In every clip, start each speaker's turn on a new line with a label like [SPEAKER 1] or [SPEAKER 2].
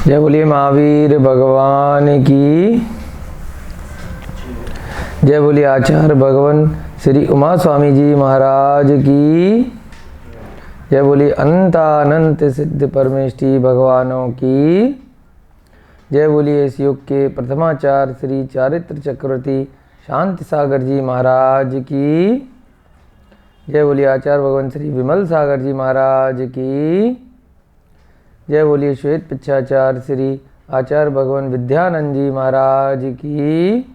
[SPEAKER 1] जय बोलिए महावीर भगवान की। जय बोलिए आचार्य भगवान श्री उमा स्वामी जी महाराज की। जय बोलिए अनंतानंत सिद्ध परमेष्टि भगवानों की। जय बोलिए इस युग के प्रथमाचार्य श्री चारित्र चक्रवर्ती शांति सागर जी महाराज की। जय बोलिए आचार्य भगवान श्री विमल सागर जी महाराज की। जय बोलिए श्वेत पिच्छाचार्य श्री आचार्य भगवान विद्यानंद जी महाराज की।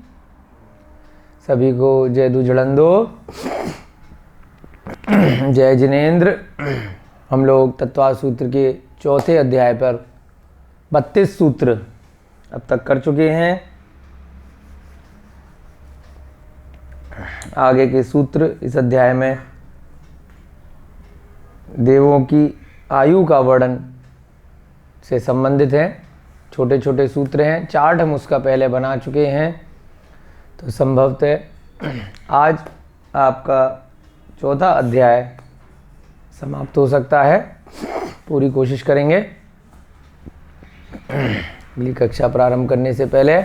[SPEAKER 1] सभी को जय दुजड़ंदो, जय जिनेन्द्र। हम लोग तत्वा सूत्र के चौथे अध्याय पर 32 सूत्र अब तक कर चुके हैं। आगे के सूत्र इस अध्याय में देवों की आयु का वर्णन से संबंधित हैं। छोटे छोटे सूत्र हैं, चार्ट हम उसका पहले बना चुके हैं, तो संभवतः आज आपका चौथा अध्याय समाप्त हो सकता है। पूरी कोशिश करेंगे। अगली कक्षा प्रारंभ करने से पहले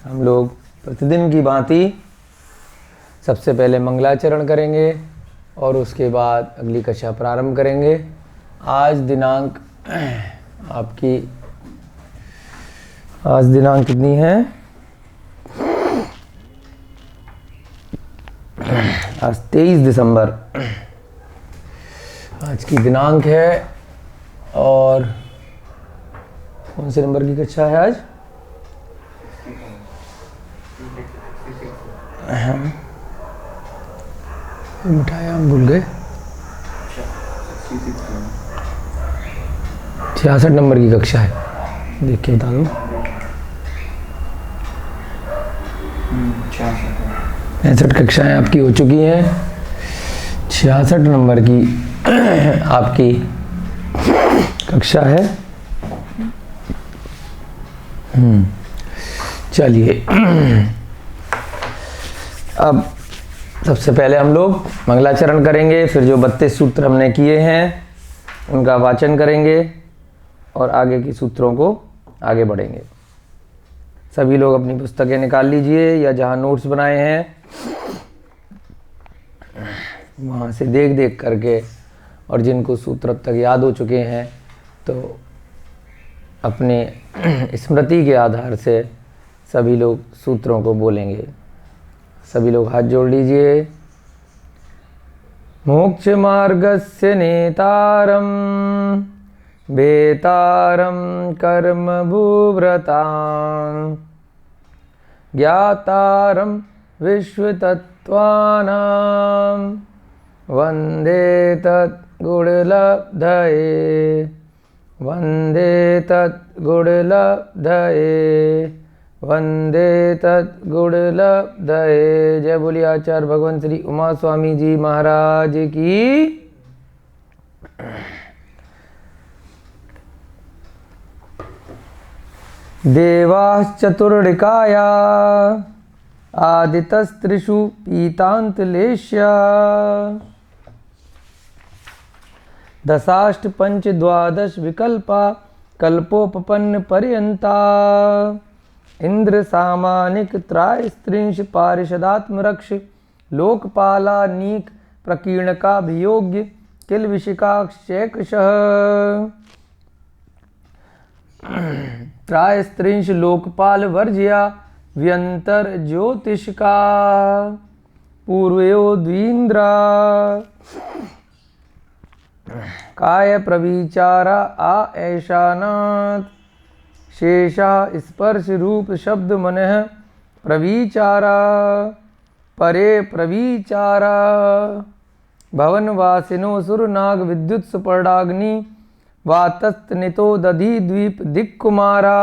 [SPEAKER 1] हम लोग प्रतिदिन की भांति सबसे पहले मंगलाचरण करेंगे और उसके बाद अगली कक्षा प्रारंभ करेंगे। आज दिनांक कितनी है? आज 23 दिसंबर आज की दिनांक है। और कौन से नंबर की कक्षा है आज? मिठाई हम भूल गए। 66 नंबर की कक्षा है, देख के बता दो। 65 कक्षाएं आपकी हो चुकी हैं। 66 नंबर की आपकी कक्षा है। चलिए, अब सबसे पहले हम लोग मंगलाचरण करेंगे, फिर जो 32 सूत्र हमने किए हैं उनका वाचन करेंगे और आगे की सूत्रों को आगे बढ़ेंगे। सभी लोग अपनी पुस्तकें निकाल लीजिए या जहाँ नोट्स बनाए हैं वहाँ से देख देख करके, और जिनको सूत्र अब तक याद हो चुके हैं तो अपने स्मृति के आधार से सभी लोग सूत्रों को बोलेंगे। सभी लोग हाथ जोड़ लीजिए। मोक्ष मार्गस्य नेतारम भेतारं कर्म भूव्रतां ज्ञातारं विश्वतत्त्वानां वन्दे तद्गुणलब्धये वन्दे तद्गुणलब्धये वन्दे तद्गुणलब्धये। जय बोलिए आचार्य भगवान श्री उमा स्वामी जी महाराज की। देवाश्चतुर्णिकाया आदितस्त्रिषु पीतान्तलेश्या दशाष्ट पंच द्वादश विकल्पा कल्पोपपन्न पर्यंता इंद्र सामानिक त्रायस्त्रिंश पारिषदात्मरक्ष लोकपालानीक प्रकीर्णकाभियोग्य किल विशिकाक्षैकशः त्रायस्त्रिंश लोकपाल वर्ज्या व्यंतर ज्योतिषका पूर्वयो द्वीन्द्रा काय प्रविचारा आ ऐशानात् शेषा स्पर्श रूप शब्द मनः प्रविचारा परे प्रविचारा भवनवासिनो सुरनाग विद्युत सुपर्णाग्नि वातस्तनितो दधी द्वीप दिक्कुमारा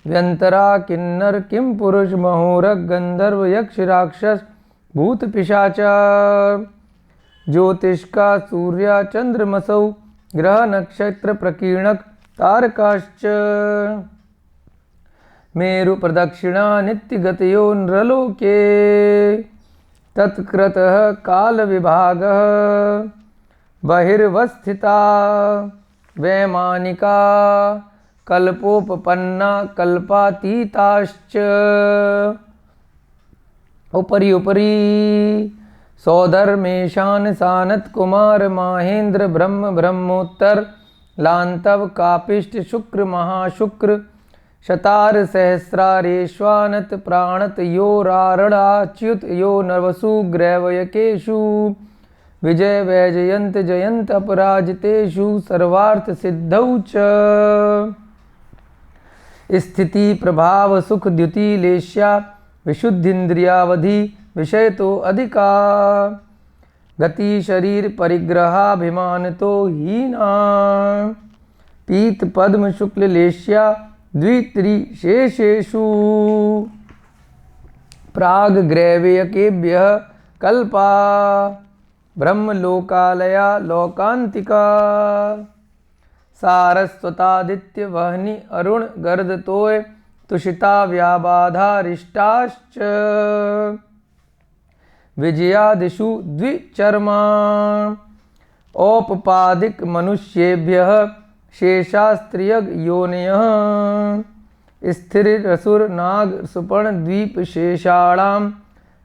[SPEAKER 1] व्यंतरा किन्नर किम पुरुष महोरक गंधर्व यक्ष राक्षस भूत पिशाचा ज्योतिष्का सूर्या चंद्रमसौ ग्रह नक्षत्र प्रकीर्णक तारकाश्च मेरु प्रदक्षिणा नित्यगतयो नृलोके तत्कृतः काल विभागः बहिर्वस्थिता वैमानिका कल्पोपपन्ना कल्पातीताश्च उपरि उपरि सौधर्मेशान सानत कुमार माहेंद्र ब्रह्म ब्रह्मोत्तर लांतव कापिष्ट शुक्र महाशुक्र शतार सहस्रारेश्वानत प्राणत यो रारणाच्युत यो नवसु ग्रैवयकेषु विजय वैजयंत जयंत अपराजितेषु सर्वार्थ सिद्धौ च स्थिति प्रभाव सुख द्युति लेश्या विशुद्धिन्द्रियावधि विषय तो अधिका गति शरीर परिग्रहाभिमान तो हीना पीत पद्म शुक्ल लेश्या द्वित्रिशेषेषु प्राग ग्रैवेयकेभ्यः कल्पा ब्रह्मलोकालया लोकांतिका सारस्वतादित्य वहनि अरुण गर्दतोय तुषिता व्याबाधारिष्टाश्च विजयादिषु द्विचर्मा औपपादिक मनुष्येभ्यः शेषास्त्रियग योनयः स्थिरसुर नाग सुपर्ण द्वीप शेषाणां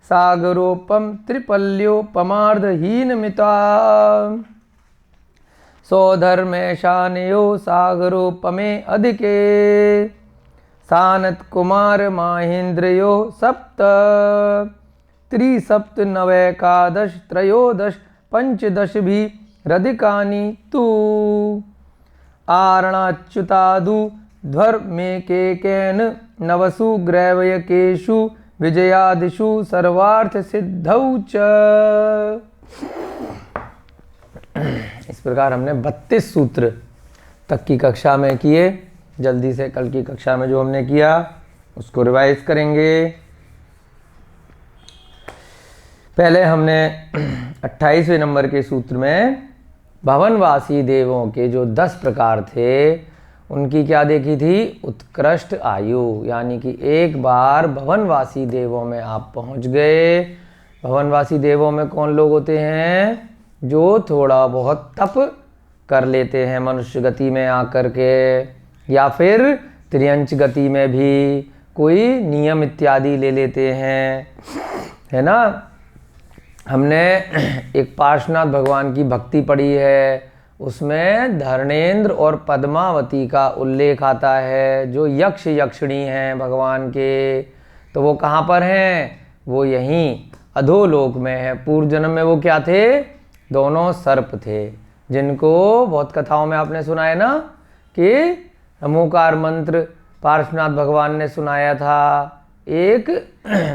[SPEAKER 1] सागरोपम त्रिपल्योपमार्धहीनमिता सौधर्मेशानयो सागरोपमे अधिके सानत कुमार माहेन्द्रयो सप्त त्रिसप्त नवैकादश त्रयोदश पंचदश भी रधिकानि तु आरणाच्युतादु ध्वर्मेकेकेन नवसु ग्रैवयकेषु विजयादिषु सर्वार्थ सिद्धौ च। इस प्रकार हमने 32 सूत्र तक की कक्षा में किए। जल्दी से कल की कक्षा में जो हमने किया उसको रिवाइज करेंगे। पहले हमने 28वें नंबर के सूत्र में भवनवासी देवों के जो 10 प्रकार थे उनकी क्या देखी थी, उत्कृष्ट आयु। यानी कि एक बार भवनवासी देवों में आप पहुंच गए। भवनवासी देवों में कौन लोग होते हैं, जो थोड़ा बहुत तप कर लेते हैं मनुष्य गति में आकर के, या फिर त्रियंच गति में भी कोई नियम इत्यादि ले लेते हैं, है ना। हमने एक पार्श्वनाथ भगवान की भक्ति पढ़ी है, उसमें धर्णेंद्र और पद्मावती का उल्लेख आता है, जो यक्ष यक्षिणी हैं भगवान के। तो वो कहाँ पर हैं, वो यहीं अधोलोक में है। पूर्व जन्म में वो क्या थे, दोनों सर्प थे, जिनको बहुत कथाओं में आपने सुना है ना कि नमोकार मंत्र पार्श्वनाथ भगवान ने सुनाया था। एक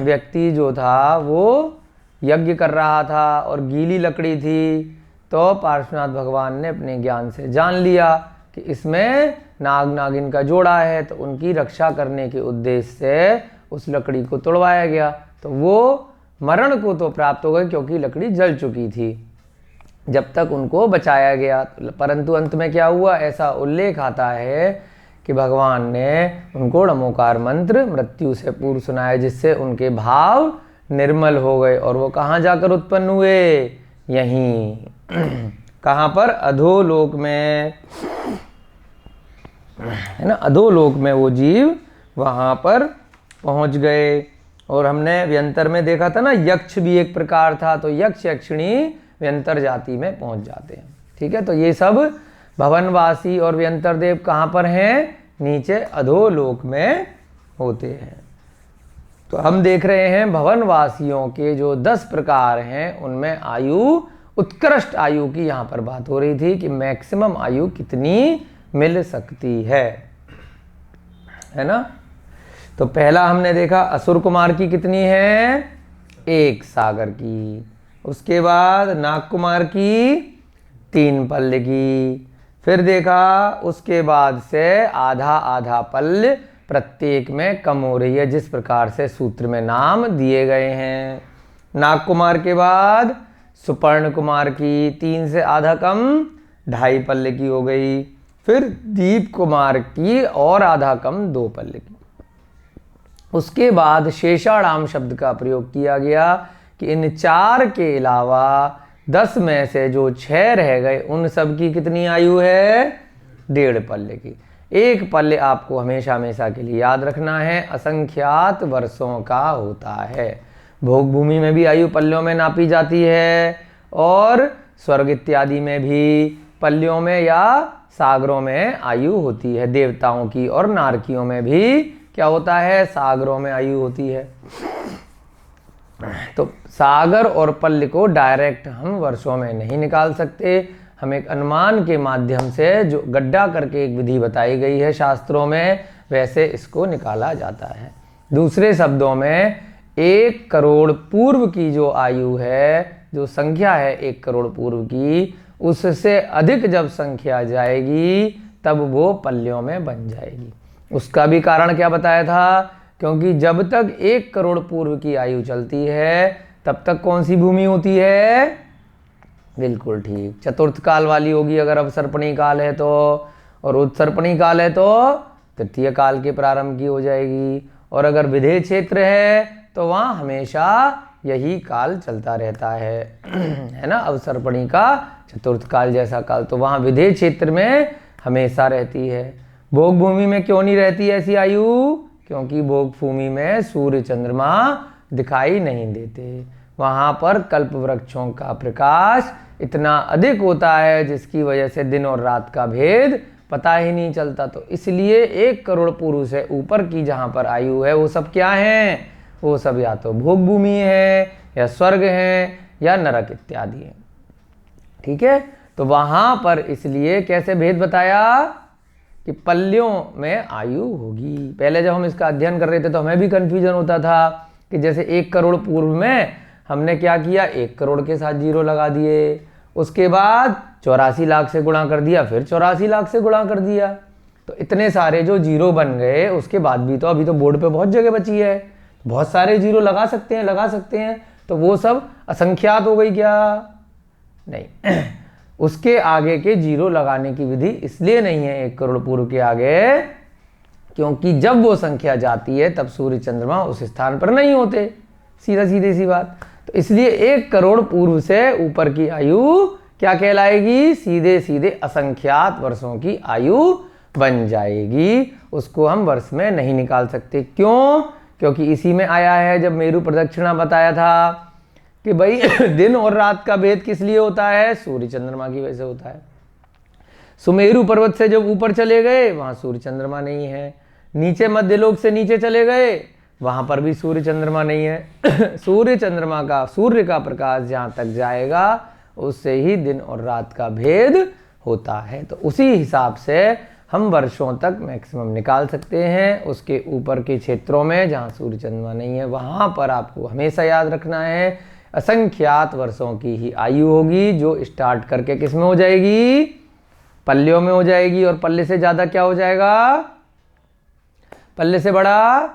[SPEAKER 1] व्यक्ति जो था वो यज्ञ कर रहा था और गीली लकड़ी थी, तो पार्श्वनाथ भगवान ने अपने ज्ञान से जान लिया कि इसमें नाग नागिन का जोड़ा है, तो उनकी रक्षा करने के उद्देश्य से उस लकड़ी को तोड़वाया गया। तो वो मरण को तो प्राप्त हो गए क्योंकि लकड़ी जल चुकी थी जब तक उनको बचाया गया। परंतु अंत में क्या हुआ, ऐसा उल्लेख आता है कि भगवान ने उनको नमोकार मंत्र मृत्यु से पूर्व सुनाया, जिससे उनके भाव निर्मल हो गए और वो कहाँ जाकर उत्पन्न हुए, यहीं कहाँ पर, अधोलोक में, है ना। अधोलोक में वो जीव वहाँ पर पहुँच गए। और हमने व्यंतर में देखा था ना, यक्ष भी एक प्रकार था, तो यक्ष यक्षिणी व्यंतर जाति में पहुँच जाते हैं। ठीक है, तो ये सब भवनवासी और व्यंतर देव कहाँ पर हैं, नीचे अधोलोक में होते हैं। तो हम देख रहे हैं भवनवासियों के जो 10 प्रकार हैं, उनमें आयु, उत्कृष्ट आयु की यहाँ पर बात हो रही थी कि मैक्सिमम आयु कितनी मिल सकती है ना। तो पहला हमने देखा असुर कुमार की कितनी है, 1 सागर की। उसके बाद नाग कुमार की 3 पल्ल की। फिर देखा उसके बाद से आधा आधा पल्ल प्रत्येक में कम हो रही है, जिस प्रकार से सूत्र में नाम दिए गए हैं। नाग कुमार के बाद सुपर्ण कुमार की 3 से आधा कम 2.5 पल्ले की हो गई। फिर दीप कुमार की और आधा कम 2 पल्ले की। उसके बाद शेषाणाम शब्द का प्रयोग किया गया कि इन 4 के अलावा 10 में से जो 6 रह गए, उन सब की कितनी आयु है, 1.5 पल्ले की। 1 पल्ले आपको हमेशा हमेशा के लिए याद रखना है, असंख्यात वर्षों का होता है। भोग भूमि में भी आयु पल्लों में नापी जाती है और स्वर्ग इत्यादि में भी पल्लियों में या सागरों में आयु होती है। देवताओं की और नारकियों में भी क्या होता है, सागरों में आयु होती है। तो सागर और पल्ल को डायरेक्ट हम वर्षों में नहीं निकाल सकते, हम एक अनुमान के माध्यम से, जो गड्ढा करके एक विधि बताई गई है शास्त्रों में, वैसे इसको निकाला जाता है। दूसरे शब्दों में 1 करोड़ पूर्व की जो आयु है, जो संख्या है 1 करोड़ पूर्व की, उससे अधिक जब संख्या जाएगी तब वो पल्लियों में बन जाएगी। उसका भी कारण क्या बताया था, क्योंकि जब तक 1 करोड़ पूर्व की आयु चलती है तब तक कौन सी भूमि होती है, बिल्कुल ठीक, चतुर्थ काल वाली होगी अगर अवसर्पणी काल है तो, और उत्सर्पणी काल है तो तृतीय काल के प्रारंभ की हो जाएगी। और अगर विधेय क्षेत्र है तो वहाँ हमेशा यही काल चलता रहता है ना, अवसर्पणी का चतुर्थ काल जैसा काल, तो वहाँ विधेय क्षेत्र में हमेशा रहती है। भोग भूमि में क्यों नहीं रहती ऐसी आयु, क्योंकि भोग भूमि में सूर्य चंद्रमा दिखाई नहीं देते, वहाँ पर कल्प वृक्षों का प्रकाश इतना अधिक होता है जिसकी वजह से दिन और रात का भेद पता ही नहीं चलता। तो इसलिए 1 करोड़ पूर्व से ऊपर की जहाँ पर आयु है वो सब क्या है, वो सब या तो भोग भूमि है या स्वर्ग है या नरक इत्यादि है। ठीक है, तो वहाँ पर इसलिए कैसे भेद बताया कि पल्लियों में आयु होगी। पहले जब हम इसका अध्ययन कर रहे थे तो हमें भी कन्फ्यूजन होता था कि जैसे 1 करोड़ पूर्व में हमने क्या किया, 1 करोड़ के साथ 0 लगा दिए, उसके बाद 84 लाख से गुणा कर दिया, फिर 84 लाख से गुणा कर दिया, तो इतने सारे जो 0 बन गए। उसके बाद भी तो अभी तो बोर्ड पे बहुत जगह बची है, बहुत सारे 0 लगा सकते हैं, तो वो सब असंख्यात हो गई क्या, नहीं उसके आगे के 0 लगाने की विधि इसलिए नहीं है 1 करोड़ पूर्व के आगे, क्योंकि जब वो संख्या जाती है तब सूर्य चंद्रमा उस स्थान पर नहीं होते, सीधी सी बात। तो इसलिए 1 करोड़ पूर्व से ऊपर की आयु क्या कहलाएगी, सीधे सीधे असंख्यात वर्षों की आयु बन जाएगी। उसको हम वर्ष में नहीं निकाल सकते। क्यों, क्योंकि इसी में आया है जब मेरु प्रदक्षिणा बताया था कि भाई दिन और रात का भेद किस लिए होता है, सूर्य चंद्रमा की वजह से होता है। सुमेरु पर्वत से जब ऊपर चले गए वहां सूर्य चंद्रमा नहीं है, नीचे मध्यलोक से नीचे चले गए वहां पर भी सूर्य चंद्रमा नहीं है। सूर्य चंद्रमा का, सूर्य का प्रकाश जहां तक जाएगा उससे ही दिन और रात का भेद होता है। तो उसी हिसाब से हम वर्षों तक मैक्सिमम निकाल सकते हैं। उसके ऊपर के क्षेत्रों में जहाँ सूर्य चंद्रमा नहीं है वहाँ पर आपको हमेशा याद रखना है असंख्यात वर्षों की ही आयु होगी, जो स्टार्ट करके किस में हो जाएगी, पल्लियों में हो जाएगी, और पल्ले से ज़्यादा क्या हो जाएगा, पल्ले से बड़ा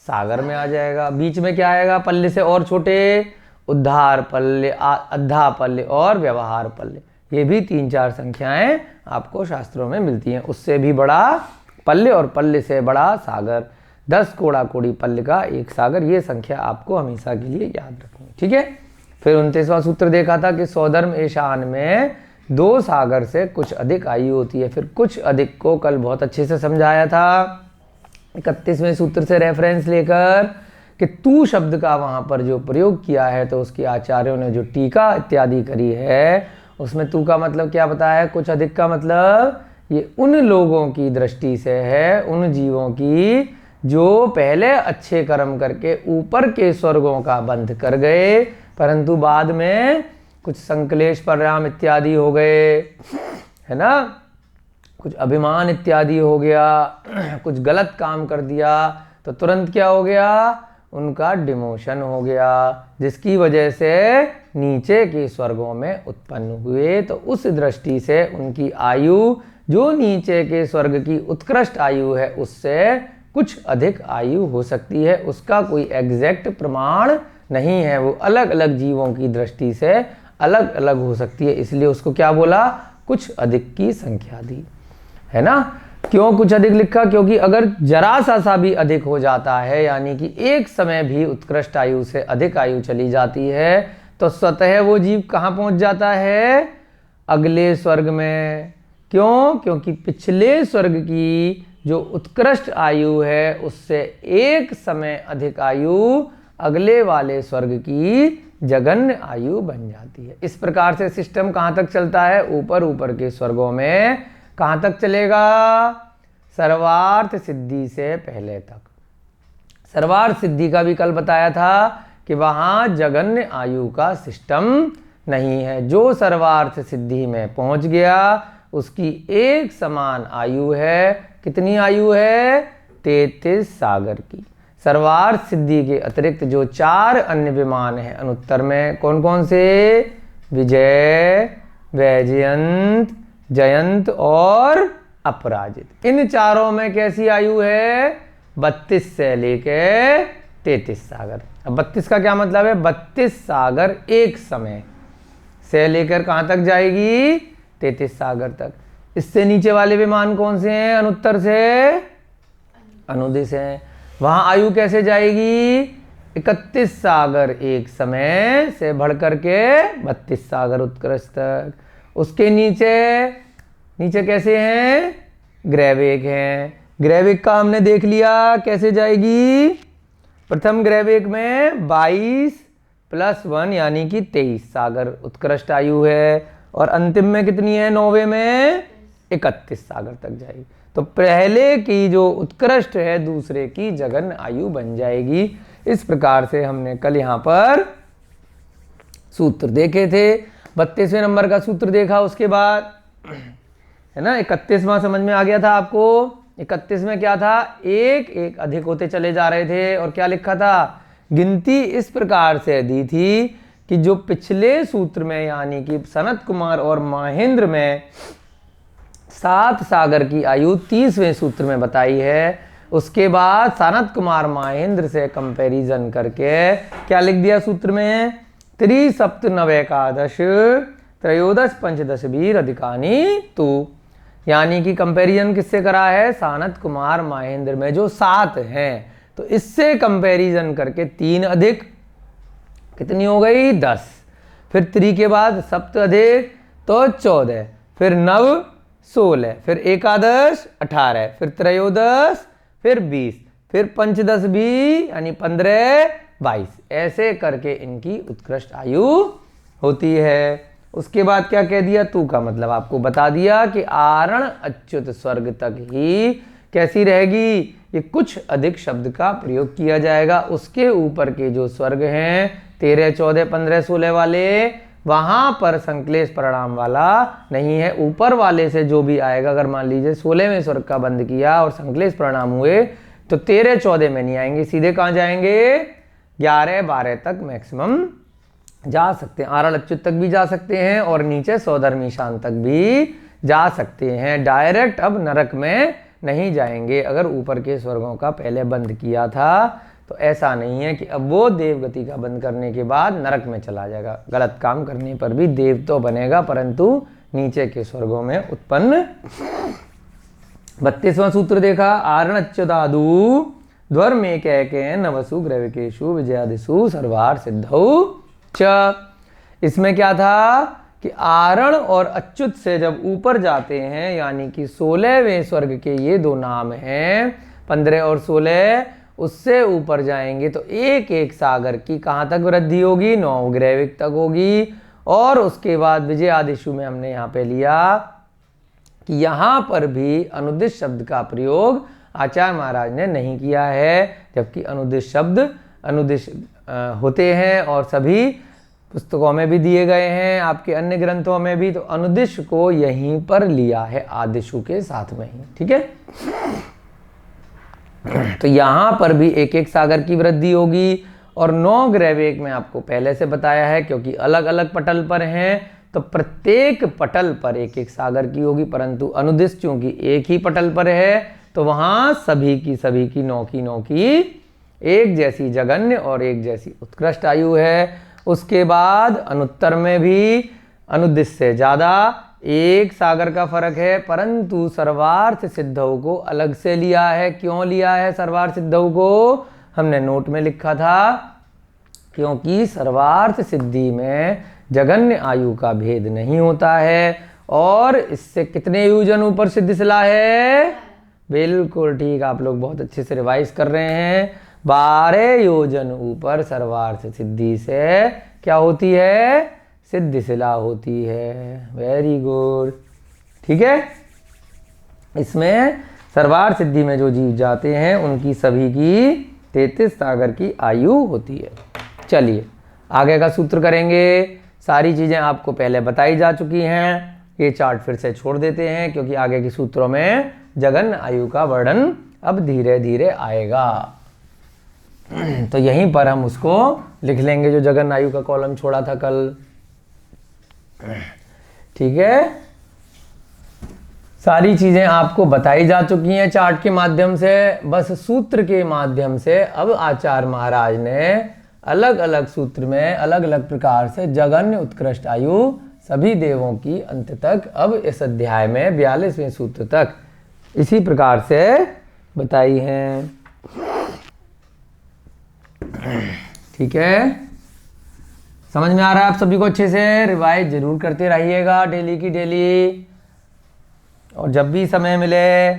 [SPEAKER 1] सागर में आ जाएगा। बीच में क्या आएगा, पल्ले से और छोटे, उद्धार पल्ले, अद्धा पल्ले और व्यवहार पल्ले। ये भी 3-4 संख्याएं आपको शास्त्रों में मिलती हैं। उससे भी बड़ा पल्ले और पल्ले से बड़ा सागर, 10 कोड़ा कोड़ी पल्ले का 1 सागर, ये संख्या आपको हमेशा के लिए याद रखनी। ठीक है, फिर 29वां सूत्र देखा था कि सौधर्म ईशान में 2 सागर से कुछ अधिक आयु होती है। फिर कुछ अधिक को कल बहुत अच्छे से समझाया था 31वें सूत्र से रेफरेंस लेकर कि तू शब्द का वहाँ पर जो प्रयोग किया है, तो उसकी आचार्यों ने जो टीका इत्यादि करी है उसमें तू का मतलब क्या बताया है, कुछ अधिक का मतलब ये उन लोगों की दृष्टि से है, उन जीवों की जो पहले अच्छे कर्म करके ऊपर के स्वर्गों का बंध कर गए, परंतु बाद में कुछ संकलेश परिणाम इत्यादि हो गए, है ना, कुछ अभिमान इत्यादि हो गया, कुछ गलत काम कर दिया, तो तुरंत क्या हो गया, उनका डिमोशन हो गया, जिसकी वजह से नीचे के स्वर्गों में उत्पन्न हुए। तो उस दृष्टि से उनकी आयु जो नीचे के स्वर्ग की उत्कृष्ट आयु है उससे कुछ अधिक आयु हो सकती है। उसका कोई एग्जैक्ट प्रमाण नहीं है, वो अलग अलग जीवों की दृष्टि से अलग अलग हो सकती है, इसलिए उसको क्या बोला, कुछ अधिक की संख्या दी, है ना। क्यों कुछ अधिक लिखा, क्योंकि अगर जरा सा भी अधिक हो जाता है, यानी कि एक समय भी उत्कृष्ट आयु से अधिक आयु चली जाती है, तो स्वतः वो जीव कहाँ पहुंच जाता है, अगले स्वर्ग में, क्यों? क्योंकि पिछले स्वर्ग की जो उत्कृष्ट आयु है उससे एक समय अधिक आयु अगले वाले स्वर्ग की जघन्य आयु बन जाती है। इस प्रकार से सिस्टम कहाँ तक चलता है? ऊपर ऊपर के स्वर्गों में कहाँ तक चलेगा? सर्वार्थ सिद्धि से पहले तक। सर्वार्थ सिद्धि का भी कल बताया था कि वहाँ जघन्य आयु का सिस्टम नहीं है। जो सर्वार्थ सिद्धि में पहुँच गया उसकी एक समान आयु है। कितनी आयु है? 33 सागर की। सर्वार्थ सिद्धि के अतिरिक्त जो 4 अन्य विमान हैं अनुत्तर में, कौन कौन से? विजय, वैजयंत, जयंत और अपराजित। इन चारों में कैसी आयु है? 32 से लेके 33 सागर। अब 32 का क्या मतलब है? 32 सागर एक समय से लेकर कहाँ तक जाएगी? 33 सागर तक। इससे नीचे वाले विमान कौन से हैं अनुत्तर से? अनुदिश हैं। वहां आयु कैसे जाएगी? 31 सागर एक समय से बढ़ करके 32 सागर उत्कृष्ट तक। उसके नीचे नीचे कैसे हैं? ग्रैवेक हैं। ग्रैवेक का हमने देख लिया कैसे जाएगी। प्रथम ग्रैवेक में 22 + 1 यानी कि 23 सागर उत्कृष्ट आयु है। और अंतिम में कितनी है? 9वें में 31 सागर तक जाएगी। तो पहले की जो उत्कृष्ट है दूसरे की जघन्य आयु बन जाएगी। इस प्रकार से हमने कल यहाँ पर सूत्र देखे थे। 32वें नंबर का सूत्र देखा, उसके बाद है ना 31वां समझ में आ गया था आपको। 31 में क्या था? एक एक अधिक होते चले जा रहे थे। और क्या लिखा था? गिनती इस प्रकार से दी थी कि जो पिछले सूत्र में यानी कि सनत कुमार और महेंद्र में 7 सागर की आयु 30वें सूत्र में बताई है, उसके बाद सनत कुमार महेंद्र से कंपैरिजन करके क्या लिख दिया सूत्र में? 3 एकादश त्रयोदश पंचदश वीर अधिकानी तू। यानी कि कंपैरिजन किससे करा है? सनत कुमार महेंद्र में जो 7 हैं, तो इससे कंपैरिजन करके 3 अधिक कितनी हो गई? 10। फिर 3 के बाद सप्त अधिक तो 14, फिर नव 16, फिर एकादश 18, फिर त्रयोदश, फिर 20, फिर पंचदश भी यानी 15, 22। ऐसे करके इनकी उत्कृष्ट आयु होती है। उसके बाद क्या कह दिया? तू का मतलब आपको बता दिया कि आरण अच्युत स्वर्ग तक ही कैसी रहेगी? ये कुछ अधिक शब्द का प्रयोग किया जाएगा। उसके ऊपर के जो स्वर्ग हैं 13, 14, 15, 16 वाले, वहां पर संक्लेश परिणाम वाला नहीं है। ऊपर वाले से जो भी आएगा, अगर मान लीजिए 16वें स्वर्ग का बंद किया और संक्लेश परिणाम हुए तो 13, 14 में नहीं आएंगे, सीधे कहाँ जाएंगे? 11, 12 तक मैक्सिमम जा सकते हैं। आरण अच्युत तक भी जा सकते हैं और नीचे सौधर्मी शान तक भी जा सकते हैं। डायरेक्ट अब नरक में नहीं जाएंगे। अगर ऊपर के स्वर्गों का पहले बंद किया था तो ऐसा नहीं है कि अब वो देवगति का बंद करने के बाद नरक में चला जाएगा। गलत काम करने पर भी देव तो बनेगा, परंतु नीचे के स्वर्गों में उत्पन्न। 32वां सूत्र देखा, आरणच्युतादु ध्वर में कह नवसु ग्रविकेशु विजयादिशु सर्वार सिद्धौ च। इसमें क्या था कि आरण और अच्युत से जब ऊपर जाते हैं, यानी कि 16वें स्वर्ग के ये 2 नाम हैं 15 और 16, उससे ऊपर जाएंगे तो एक एक सागर की कहाँ तक वृद्धि होगी? 9 ग्रैविक तक होगी। और उसके बाद विजयादिशु में हमने यहाँ पे लिया कि यहाँ पर भी अनुदिश शब्द का प्रयोग आचार्य महाराज ने नहीं किया है, जबकि अनुदिश शब्द अनुदिश होते हैं और सभी पुस्तकों में भी दिए गए हैं, आपके अन्य ग्रंथों में भी। तो अनुदिश को यहीं पर लिया है आदिशु के साथ में ही, ठीक है। तो यहाँ पर भी एक एक सागर की वृद्धि होगी। और 9 ग्रैवेक में आपको पहले से बताया है, क्योंकि अलग अलग पटल पर हैं तो प्रत्येक पटल पर एक एक सागर की होगी, परंतु अनुदिश चूंकि एक ही पटल पर है तो वहाँ सभी की 9 की एक जैसी जगन्य और एक जैसी उत्कृष्ट आयु है। उसके बाद अनुत्तर में भी अनुदिश से ज़्यादा एक सागर का फर्क है, परंतु सर्वार्थ सिद्धौ को अलग से लिया है। क्यों लिया है सर्वार्थ सिद्धौ को? हमने नोट में लिखा था, क्योंकि सर्वार्थ सिद्धि में जगन्य आयु का भेद नहीं होता है और इससे कितने योजन ऊपर सिद्धिशिला है? बिल्कुल ठीक, आप लोग बहुत अच्छे से रिवाइज कर रहे हैं। 12 योजन ऊपर सर्वार्थ सिद्धि से क्या होती है? सिद्धिशिला होती है। वेरी गुड, ठीक है। इसमें सर्वार्थ सिद्धि में जो जीव जाते हैं उनकी सभी की 33 सागर की आयु होती है। चलिए आगे का सूत्र करेंगे। सारी चीजें आपको पहले बताई जा चुकी हैं, ये चार्ट फिर से छोड़ देते हैं क्योंकि आगे के सूत्रों में जगन आयु का वर्णन अब धीरे धीरे आएगा। तो यहीं पर हम उसको लिख लेंगे जो जगन आयु का कॉलम छोड़ा था कल, ठीक है। सारी चीजें आपको बताई जा चुकी हैं चार्ट के माध्यम से, बस सूत्र के माध्यम से अब आचार्य महाराज ने अलग अलग सूत्र में अलग अलग प्रकार से जगन्य उत्कृष्ट आयु सभी देवों की अंत तक अब इस अध्याय में 42वें सूत्र तक इसी प्रकार से बताई हैं, ठीक है। समझ में आ रहा है आप सभी को? अच्छे से रिवाइज जरूर करते रहिएगा डेली की डेली, और जब भी समय मिले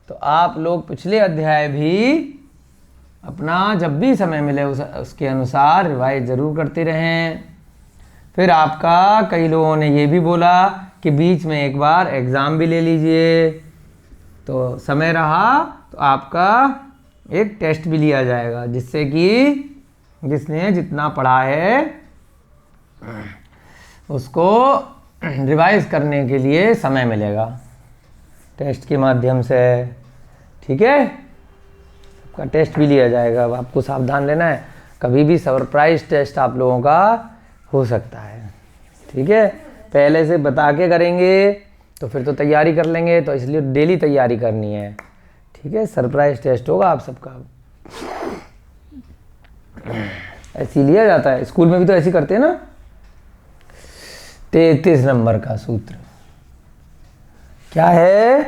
[SPEAKER 1] तो आप लोग पिछले अध्याय भी अपना जब भी समय मिले उसके अनुसार रिवाइज जरूर करते रहें। फिर आपका कई लोगों ने ये भी बोला कि बीच में एक बार एग्ज़ाम भी ले लीजिए, तो समय रहा तो आपका एक टेस्ट भी लिया जाएगा जिससे कि जिसने जितना पढ़ा है उसको रिवाइज करने के लिए समय मिलेगा टेस्ट के माध्यम से, ठीक है। आपका टेस्ट भी लिया जाएगा, अब आपको सावधान लेना है, कभी भी सरप्राइज टेस्ट आप लोगों का हो सकता है, ठीक है। पहले से बता के करेंगे तो फिर तो तैयारी कर लेंगे, तो इसलिए डेली तैयारी करनी है, ठीक है। सरप्राइज टेस्ट होगा आप सबका, ऐसे लिया जाता है, स्कूल में भी तो ऐसे करते हैं ना। 33 नंबर का सूत्र क्या है?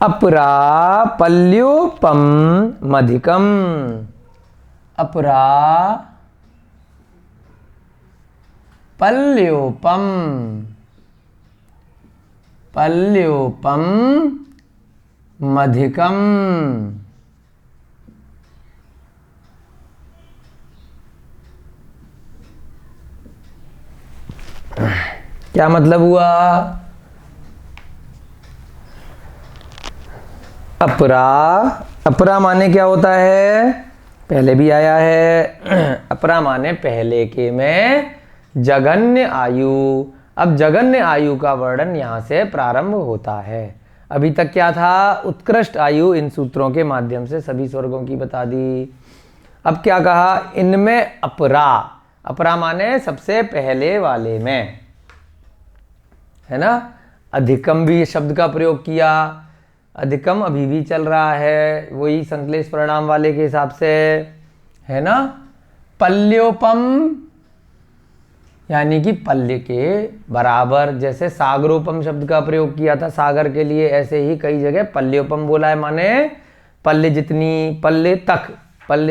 [SPEAKER 1] अपरा पल्योपम मधिकम। अपरा पल्योपम, पल्योपम मधिकम। क्या मतलब हुआ? अपरा, अपरा माने क्या होता है? पहले भी आया है, अपरा माने पहले के में जगन्य आयु। अब जगन्य आयु का वर्णन यहाँ से प्रारंभ होता है। अभी तक क्या था? उत्कृष्ट आयु इन सूत्रों के माध्यम से सभी स्वर्गों की बता दी। अब क्या कहा? इनमें अपरा, अपरा माने सबसे पहले वाले में, है ना। अधिकम भी शब्द का प्रयोग किया, अधिकम अभी भी चल रहा है वही संश्लेष परिणाम वाले के हिसाब से, है ना। पल्योपम यानी कि पल्य के बराबर, जैसे सागरोपम शब्द का प्रयोग किया था सागर के लिए, ऐसे ही कई जगह पल्योपम बोला है, माने पल्य जितनी, पल्य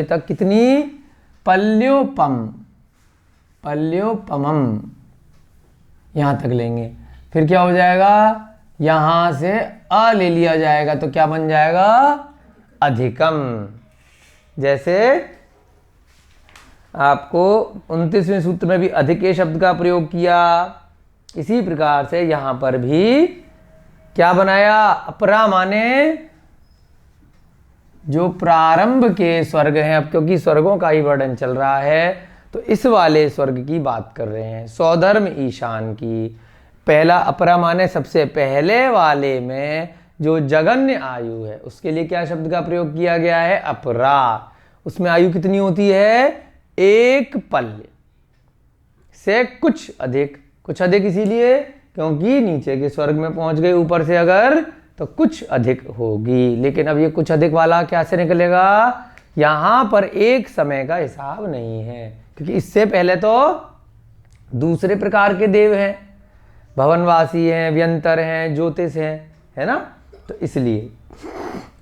[SPEAKER 1] तक कितनी, पल्योपम, पल्योपमम, यहां तक लेंगे। फिर क्या हो जाएगा? यहां से अ ले लिया जाएगा तो क्या बन जाएगा? अधिकम। जैसे आपको 29वें सूत्र में भी अधिक शब्द का प्रयोग किया, इसी प्रकार से यहां पर भी क्या बनाया? अपरा माने जो प्रारंभ के स्वर्ग हैं। अब क्योंकि स्वर्गों का ही वर्णन चल रहा है तो इस वाले स्वर्ग की बात कर रहे हैं, स्वधर्म ईशान की। पहला अपरा माने सबसे पहले वाले में जो जगन्य आयु है उसके लिए क्या शब्द का प्रयोग किया गया है? अपरा। उसमें आयु कितनी होती है? एक पल्य से कुछ अधिक, कुछ अधिक इसीलिए क्योंकि नीचे के स्वर्ग में पहुंच गए ऊपर से अगर तो कुछ अधिक होगी। लेकिन अब ये कुछ अधिक वाला कैसे निकलेगा? यहां पर एक समय का हिसाब नहीं है क्योंकि इससे पहले तो दूसरे प्रकार के देव हैं, भवनवासी हैं, व्यंतर हैं, ज्योतिष हैं, है ना। तो इसलिए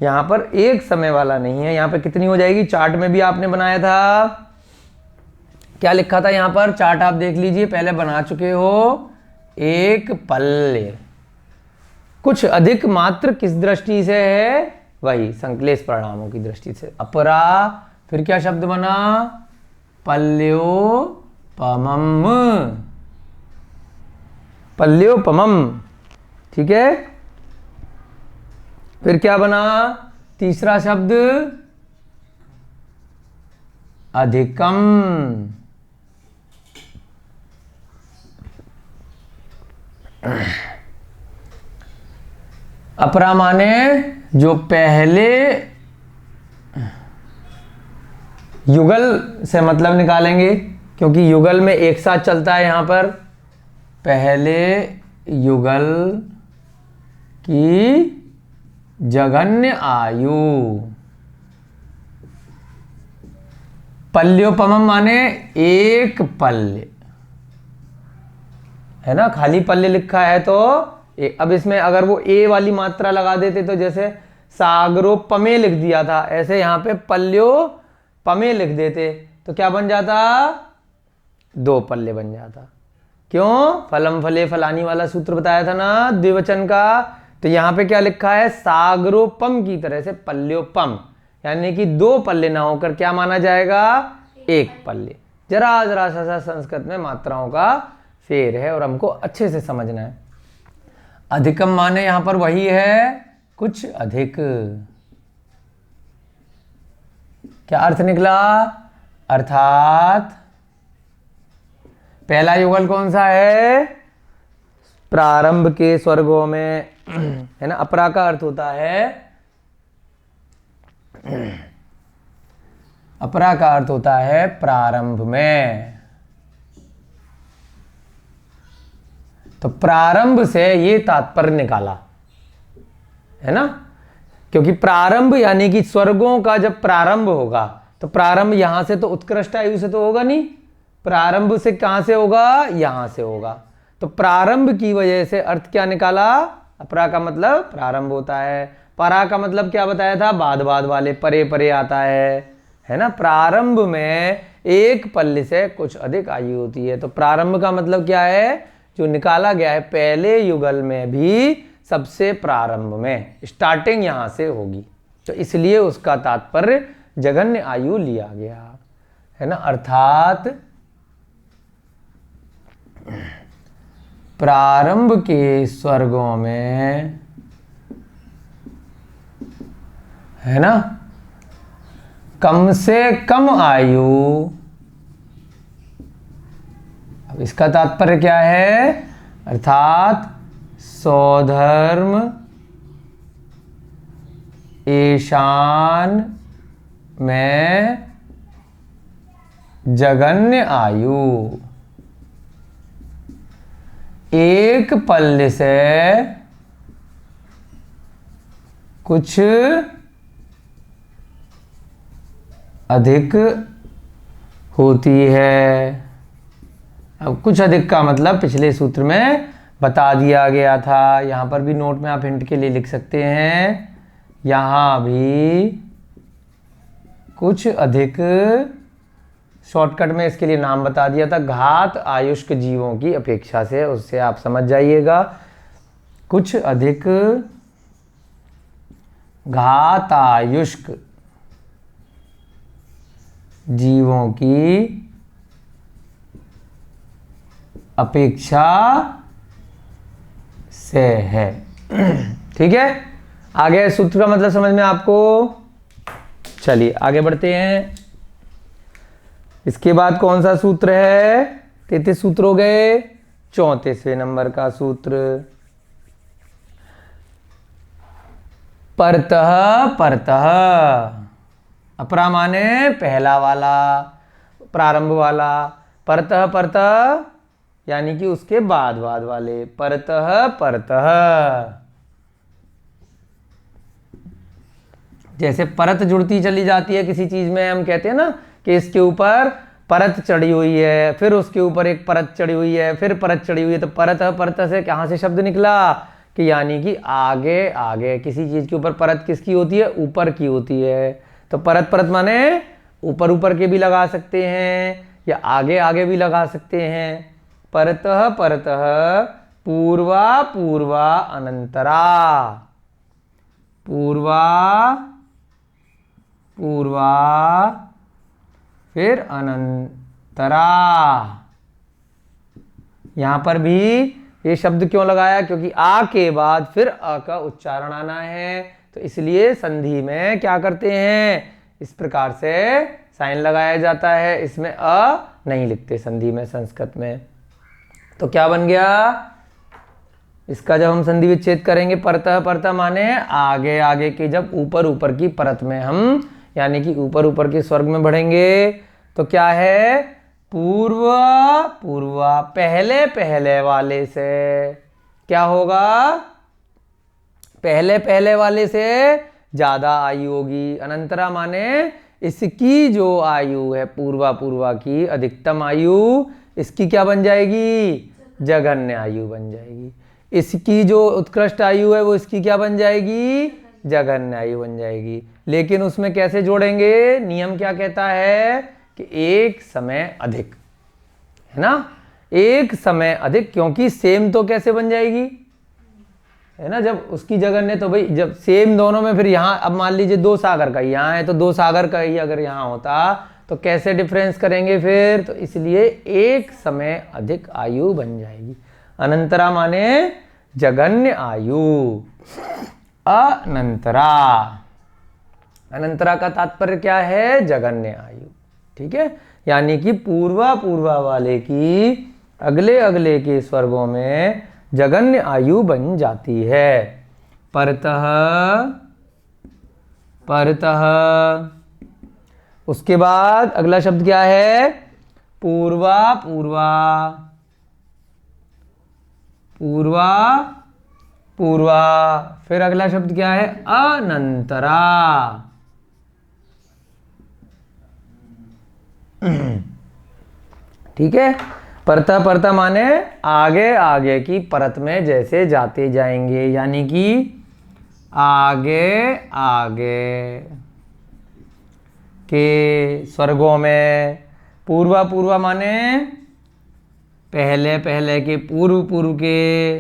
[SPEAKER 1] यहां पर एक समय वाला नहीं है। यहां पर कितनी हो जाएगी? चार्ट में भी आपने बनाया था, क्या लिखा था यहां पर? चार्ट आप देख लीजिए, पहले बना चुके हो। एक पल्य। कुछ अधिक मात्र किस दृष्टि से है? वही संक्लेश परिणामों की दृष्टि से। अपरा, फिर क्या शब्द बना? पल्योपमम्, पल्योपमम्। ठीक है, फिर क्या बना? तीसरा शब्द अधिकम। अपरा माने जो पहले युगल से मतलब निकालेंगे, क्योंकि युगल में एक साथ चलता है यहां पर। पहले युगल की जघन्य आयु। पल्योपमम माने एक पल्य, है ना, खाली पल्य लिखा है तो अब इसमें अगर वो ए वाली मात्रा लगा देते तो जैसे सागरोपमे लिख दिया था, ऐसे यहां पे पल्योपमे लिख देते तो क्या बन जाता? दो पल्य बन जाता। क्यों? फलम फले फलानी वाला सूत्र बताया था ना द्विवचन का। तो यहां पे क्या लिखा है? सागरोपम की तरह से पल्योपम, यानी कि दो पल्ले ना होकर क्या माना जाएगा? एक पल्ले। जरा जरा सा संस्कृत में मात्राओं का फेर है और हमको अच्छे से समझना है। अधिकम माने यहां पर वही है, कुछ अधिक। क्या अर्थ निकला? अर्थात पहला युगल कौन सा है? प्रारंभ के स्वर्गों में, है ना। अपरा का अर्थ होता है, अपरा का अर्थ होता है प्रारंभ में। तो प्रारंभ से ये तात्पर्य निकाला, है ना, क्योंकि प्रारंभ यानी कि स्वर्गों का जब प्रारंभ होगा तो प्रारंभ यहां से तो उत्कृष्ट आयु से तो होगा नहीं, प्रारंभ से कहां से होगा? यहां से होगा। तो प्रारंभ की वजह से अर्थ क्या निकाला? अपरा का मतलब प्रारंभ होता है, परा का मतलब क्या बताया था? बाद बाद वाले, परे परे आता है ना। प्रारंभ में एक पल्ले से कुछ अधिक आयु होती है। तो प्रारंभ का मतलब क्या है? जो निकाला गया है पहले युगल में भी सबसे प्रारंभ में, स्टार्टिंग यहां से होगी, तो इसलिए उसका तात्पर्य जघन्य आयु लिया गया, है ना। अर्थात प्रारंभ के स्वर्गों में, है ना, कम से कम आयु। अब इसका तात्पर्य क्या है? अर्थात स्वधर्म ईशान में जघन्य आयु। एक पल्ले से कुछ अधिक होती है। अब कुछ अधिक का मतलब पिछले सूत्र में बता दिया गया था, यहां पर भी नोट में आप हिंट के लिए लिख सकते हैं। यहां भी कुछ अधिक, शॉर्टकट में इसके लिए नाम बता दिया था, घात आयुष्क जीवों की अपेक्षा से, उससे आप समझ जाइएगा। कुछ अधिक घात आयुष्क जीवों की अपेक्षा से है। ठीक है, आगे सूत्र का मतलब समझ में आपको? चलिए आगे बढ़ते हैं। इसके बाद कौन सा सूत्र है? 33 सूत्र हो गए। 34वें नंबर का सूत्र, परतः परतः। अपरा माने पहला वाला, प्रारंभ वाला, परतः परतः यानी कि उसके बाद बाद वाले, परतः परतः। जैसे परत जुड़ती चली जाती है किसी चीज में, हम कहते हैं ना कि इसके ऊपर परत चढ़ी हुई है, फिर उसके ऊपर एक परत चढ़ी हुई है, फिर परत चढ़ी हुई है। तो परतः परतः से कहां से शब्द निकला? कि यानी कि आगे आगे किसी चीज के ऊपर परत किसकी होती है? ऊपर की होती है। तो परत परत माने ऊपर ऊपर के भी लगा सकते हैं या आगे आगे भी लगा सकते हैं। परतः परतः पूर्वा पूर्वा अनंतरा, पूर्वा पूर्वा फिर अनंतरा। यहां पर भी ये शब्द क्यों लगाया? क्योंकि आ के बाद फिर अ का उच्चारण आना है, तो इसलिए संधि में क्या करते हैं, इस प्रकार से साइन लगाया जाता है। इसमें अ नहीं लिखते संधि में संस्कृत में। तो क्या बन गया इसका? जब हम संधि विच्छेद करेंगे, परतः परतः माने आगे आगे की, जब ऊपर ऊपर की परत में हम यानी कि ऊपर ऊपर के स्वर्ग में बढ़ेंगे, तो क्या है? पूर्व पूर्वा, पहले पहले वाले से क्या होगा? पहले पहले वाले से ज्यादा आयु होगी। अनंतरा माने इसकी जो आयु है पूर्वा पूर्वा की अधिकतम आयु, इसकी क्या बन जाएगी? जघन्य आयु बन जाएगी। इसकी जो उत्कृष्ट आयु है वो इसकी क्या बन जाएगी? जघन्य आयु बन जाएगी। लेकिन उसमें कैसे जोड़ेंगे? नियम क्या कहता है कि एक समय अधिक, है ना, एक समय अधिक, क्योंकि सेम तो कैसे बन जाएगी, है ना, जब उसकी जगन्य, तो भाई जब सेम दोनों में, फिर यहाँ अब मान लीजिए दो सागर का यहाँ है, तो दो सागर का ही अगर यहाँ होता तो कैसे डिफरेंस करेंगे फिर? तो इसलिए एक समय अधिक आयु बन जाएगी। अनंतरा माने जघन्य आयु। अनंतरा, अनंतरा का तात्पर्य क्या है? जघन्य आयु। ठीक है, यानी कि पूर्वा पूर्वा वाले की अगले अगले के स्वर्गों में जघन्य आयु बन जाती है। परतः परतः, उसके बाद अगला शब्द क्या है? पूर्वा पूर्वा, पूर्वा पूर्वा, फिर अगला शब्द क्या है? अनंतरा। ठीक है, परता परता माने आगे आगे की परत में जैसे जाते जाएंगे, यानी कि आगे आगे के स्वर्गों में। पूर्वा पूर्वा माने पहले पहले के, पूर्व पूर्व के,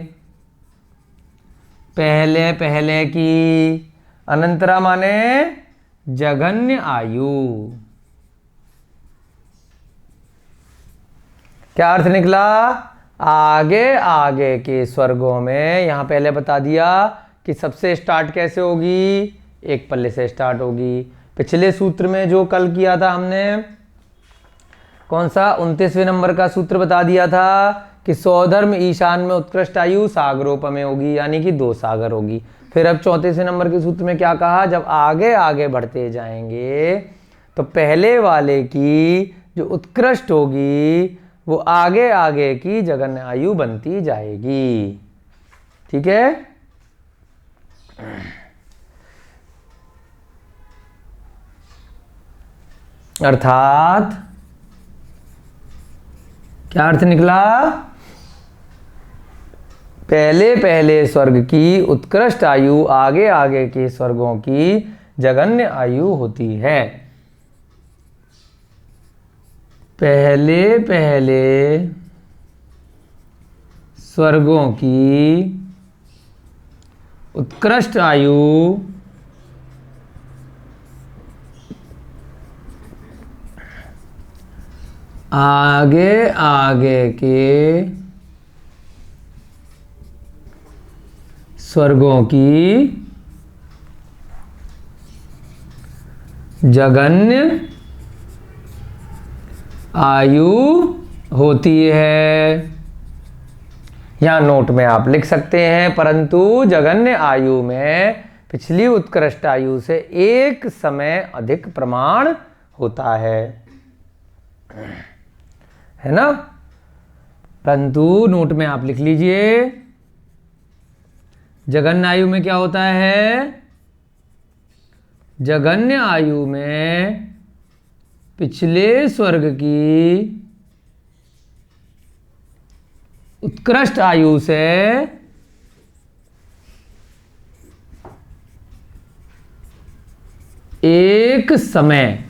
[SPEAKER 1] पहले पहले की। अनंतरा माने जघन्य आयु। क्या अर्थ निकला? आगे आगे के स्वर्गों में। यहां पहले बता दिया कि सबसे स्टार्ट कैसे होगी? एक पल्ले से स्टार्ट होगी। पिछले सूत्र में जो कल किया था हमने, कौन सा 29वें नंबर का सूत्र बता दिया था कि सौधर्म ईशान में उत्कृष्ट आयु सागरोपमे होगी, यानी कि 2 सागर होगी। फिर अब 34वें नंबर के सूत्र में क्या कहा? जब आगे आगे बढ़ते जाएंगे तो पहले वाले की जो उत्कृष्ट होगी वो आगे आगे की जघन्य आयु बनती जाएगी। ठीक है, अर्थात क्या अर्थ निकला? पहले पहले स्वर्ग की उत्कृष्ट आयु आगे आगे के स्वर्गों की जघन्य आयु होती है। पहले पहले स्वर्गों की उत्कृष्ट आयु आगे आगे के स्वर्गों की जघन्य आयु होती है। यहां नोट में आप लिख सकते हैं, परंतु जघन्य आयु में पिछली उत्कृष्ट आयु से एक समय अधिक प्रमाण होता है ना। परंतु नोट में आप लिख लीजिए, जघन्य आयु में क्या होता है? जघन्य आयु में पिछले स्वर्ग की उत्कृष्ट आयु से एक समय,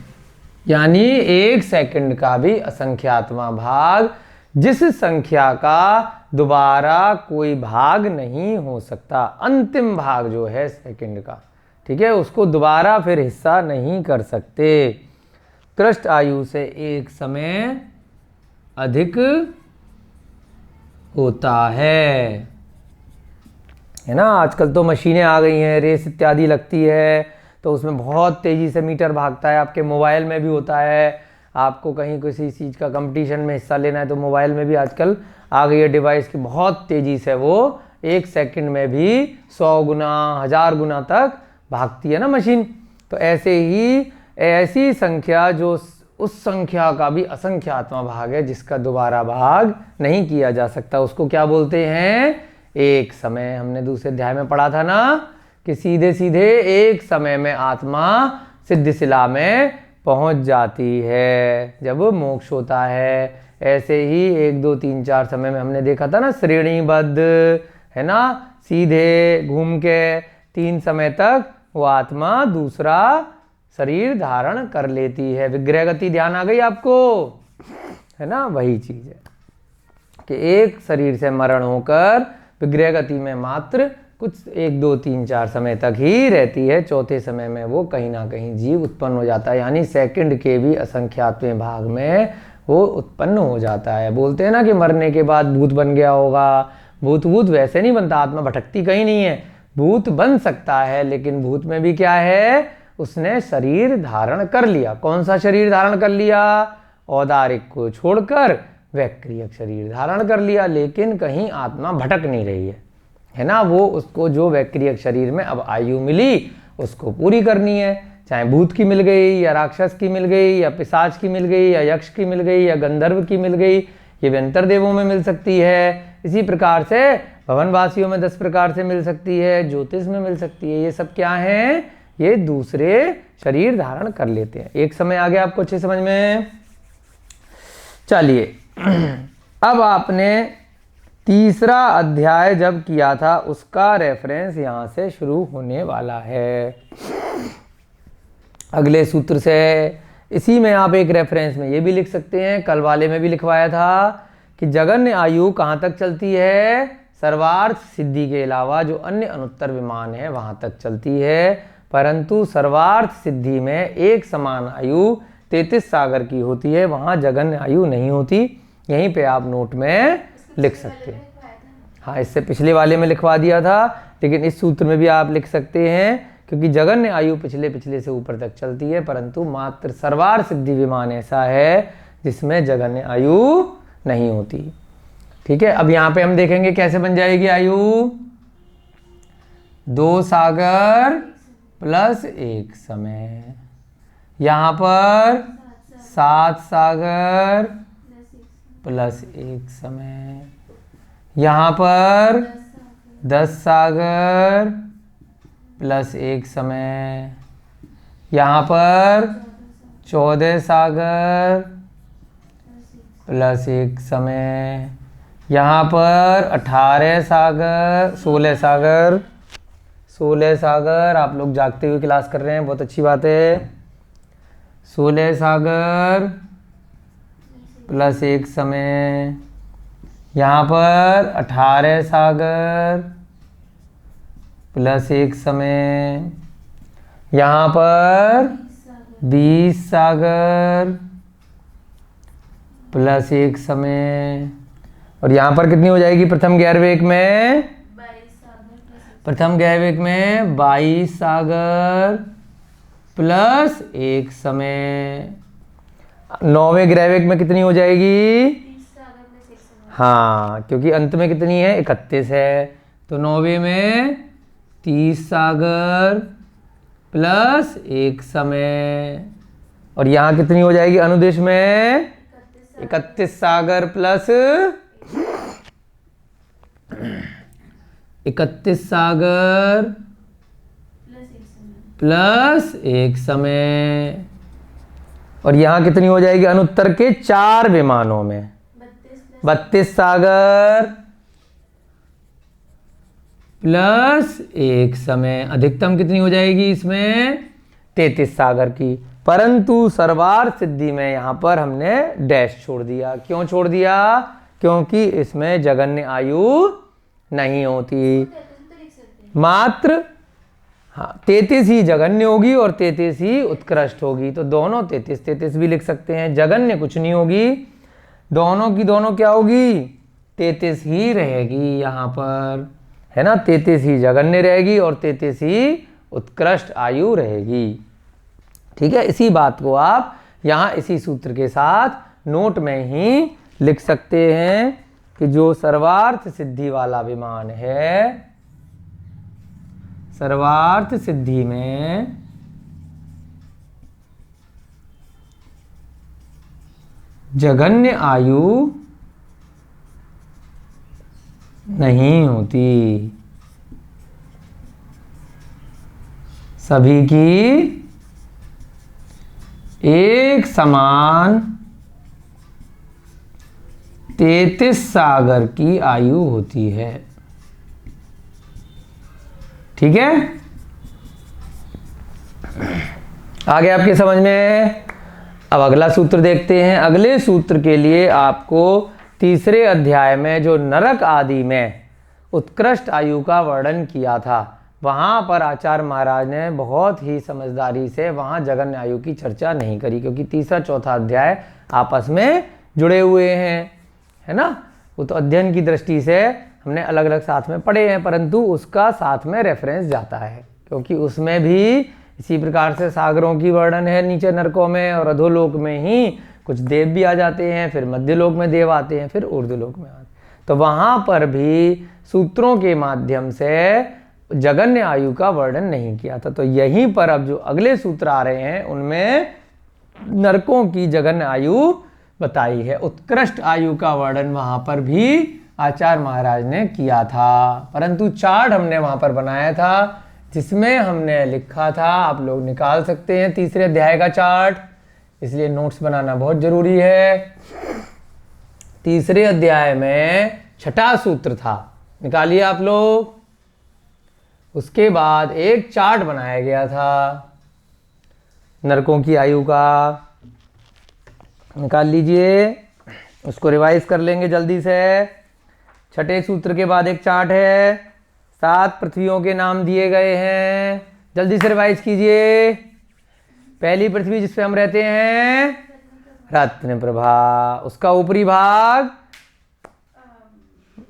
[SPEAKER 1] यानी 1 सेकंड का भी असंख्यातवां भाग, जिस संख्या का दोबारा कोई भाग नहीं हो सकता। अंतिम भाग जो है सेकंड का, ठीक है, उसको दोबारा फिर हिस्सा नहीं कर सकते। कृष्ण आयु से एक समय अधिक होता है ना। आजकल तो मशीनें आ गई हैं, रेस इत्यादि लगती है तो उसमें बहुत तेज़ी से मीटर भागता है। आपके मोबाइल में भी होता है, आपको कहीं किसी चीज़ का कंपटीशन में हिस्सा लेना है तो मोबाइल में भी आजकल आ गई है डिवाइस की, बहुत तेज़ी से वो 1 सेकंड में भी 100 गुना 1000 गुना तक भागती है ना मशीन। तो ऐसे ही ऐसी संख्या जो उस संख्या का भी असंख्यात्मक भाग है जिसका दोबारा भाग नहीं किया जा सकता, उसको क्या बोलते हैं? एक समय। हमने दूसरे अध्याय में पढ़ा था ना कि सीधे सीधे एक समय में आत्मा सिद्धिशिला में पहुंच जाती है जब मोक्ष होता है। ऐसे ही 1 2 3 4 समय में हमने देखा था ना, श्रेणीबद्ध, है ना, सीधे घूम के 3 समय तक वो आत्मा दूसरा शरीर धारण कर लेती है। विग्रह गति ध्यान आ गई आपको, है ना? वही चीज है कि एक शरीर से मरण होकर विग्रह गति में मात्र कुछ 1 2 3 4 समय तक ही रहती है। चौथे समय में वो कहीं ना कहीं जीव उत्पन्न हो जाता है, यानी सेकंड के भी असंख्यातवें भाग में वो उत्पन्न हो जाता है। बोलते हैं ना कि मरने के बाद भूत बन गया होगा। भूत वैसे नहीं बनता, आत्मा भटकती कहीं नहीं है। भूत बन सकता है लेकिन भूत में भी क्या है, उसने शरीर धारण कर लिया। कौन सा शरीर धारण कर लिया? औदारिक को छोड़कर वैक्रियक शरीर धारण कर लिया, लेकिन कहीं आत्मा भटक नहीं रही है ना। वो उसको जो वैक्रियक शरीर में अब आयु मिली उसको पूरी करनी है, चाहे भूत की मिल गई या राक्षस की मिल गई या पिशाच की मिल गई या यक्ष की मिल गई या गंधर्व की मिल गई, ये व्यंतर देवों में मिल सकती है। इसी प्रकार से भवनवासियों में 10 प्रकार से मिल सकती है, ज्योतिष में मिल सकती है। ये सब क्या है? ये दूसरे शरीर धारण कर लेते हैं। एक समय आ गया आपको अच्छे समझ में? चलिए अब आपने तीसरा अध्याय जब किया था उसका रेफरेंस यहां से शुरू होने वाला है, अगले सूत्र से। इसी में आप एक रेफरेंस में ये भी लिख सकते हैं, कल वाले में भी लिखवाया था कि जगन्य आयु कहाँ तक चलती है? सर्वार्थ सिद्धि के अलावा जो अन्य अनुत्तर विमान है वहां तक चलती है, परंतु सर्वार्थ सिद्धि में एक समान आयु 33 सागर की होती है, वहां जगन्य आयु नहीं होती। यहीं पे आप नोट में लिख सकते हैं। हाँ, इससे पिछले वाले में लिखवा दिया था, लेकिन इस सूत्र में भी आप लिख सकते हैं क्योंकि जगन्य आयु पिछले से ऊपर तक चलती है, परंतु मात्र सर्वार्थ सिद्धि विमान ऐसा है जिसमें जगन्य आयु नहीं होती। ठीक है, अब यहाँ पे हम देखेंगे कैसे बन जाएगी आयु। 2 सागर प्लस 1 समय, यहाँ पर 7 सागर प्लस 1 समय, यहाँ पर 10 सागर प्लस 1 समय, यहाँ पर 14 सागर प्लस 1 समय, यहाँ पर 18 सागर 16 सागर 16 सागर। आप लोग जागते हुए क्लास कर रहे हैं, बहुत अच्छी बात है। 16 सागर प्लस 1 समय, यहाँ पर 18 सागर प्लस 1 समय, यहाँ पर 20 सागर प्लस 1 समय, और यहाँ पर कितनी हो जाएगी प्रथम गैरवेक में? प्रथम गैरवेक में 22 सागर प्लस 1 समय। 9वें ग्रहवेक में कितनी हो जाएगी?
[SPEAKER 2] 30 सागर प्लस 1 समय।
[SPEAKER 1] हाँ, क्योंकि अंत में कितनी है? 31 है, तो 9वें में 30 सागर प्लस 1 समय, और यहाँ कितनी हो जाएगी अनुदेश में? 31 सागर प्लस 31 सागर प्लस 1 समय, और यहाँ कितनी हो जाएगी अनुत्तर के 4 विमानों में? 32 सागर प्लस 1 समय। अधिकतम कितनी हो जाएगी इसमें? 33 सागर की। परंतु सर्वार्थ सिद्धि में यहाँ पर हमने डैश छोड़ दिया। क्यों छोड़ दिया? क्योंकि इसमें जगन्य आयु नहीं होती। मात्र हाँ 33 ही जगन्य होगी और 33 ही उत्कृष्ट होगी। तो दोनों 33 भी लिख सकते हैं। जगन्य कुछ नहीं होगी, दोनों की दोनों क्या होगी, 33 ही रहेगी यहाँ पर, है ना। 33 ही जगन्य रहेगी और 33 ही उत्कृष्ट आयु रहेगी। ठीक है, इसी बात को आप यहाँ इसी सूत्र के साथ नोट में ही लिख सकते हैं कि जो सर्वार्थ सिद्धि वाला विमान है, सर्वार्थ सिद्धि में जगन्य आयु नहीं होती, सभी की एक समान 33 सागर की आयु होती है। ठीक है, आगे आपके समझ में। अब अगला सूत्र देखते हैं। अगले सूत्र के लिए आपको तीसरे अध्याय में जो नरक आदि में उत्कृष्ट आयु का वर्णन किया था, वहाँ पर आचार्य महाराज ने बहुत ही समझदारी से वहाँ जगन्य आयु की चर्चा नहीं करी, क्योंकि तीसरा चौथा अध्याय आपस में जुड़े हुए हैं, है ना। वो तो अध्ययन की दृष्टि से हमने अलग अलग साथ में पढ़े हैं, परंतु उसका साथ में रेफरेंस जाता है, क्योंकि उसमें भी इसी प्रकार से सागरों की वर्णन है नीचे नरकों में, और अधोलोक में ही कुछ देव भी आ जाते हैं, फिर मध्यलोक में देव आते हैं, फिर ऊर्ध्वलोक में आते हैं। तो वहाँ पर भी सूत्रों के माध्यम से जगन्य आयु का वर्णन नहीं किया था। तो यहीं पर अब जो अगले सूत्र आ रहे हैं उनमें नरकों की जगन्य आयु बताई है। उत्कृष्ट आयु का वर्णन वहाँ पर भी आचार्य महाराज ने किया था, परंतु चार्ट हमने वहाँ पर बनाया था जिसमें हमने लिखा था, आप लोग निकाल सकते हैं तीसरे अध्याय का चार्ट, इसलिए नोट्स बनाना बहुत जरूरी है। तीसरे अध्याय में छठा सूत्र था, निकालिए आप लोग। उसके बाद एक चार्ट बनाया गया था नरकों की आयु का, निकाल लीजिए, उसको रिवाइज कर लेंगे जल्दी से। छठे सूत्र के बाद एक चार्ट है, 7 पृथ्वियों के नाम दिए गए हैं, जल्दी से रिवाइज कीजिए। पहली पृथ्वी जिस पे हम रहते हैं रत्न प्रभा, उसका ऊपरी भाग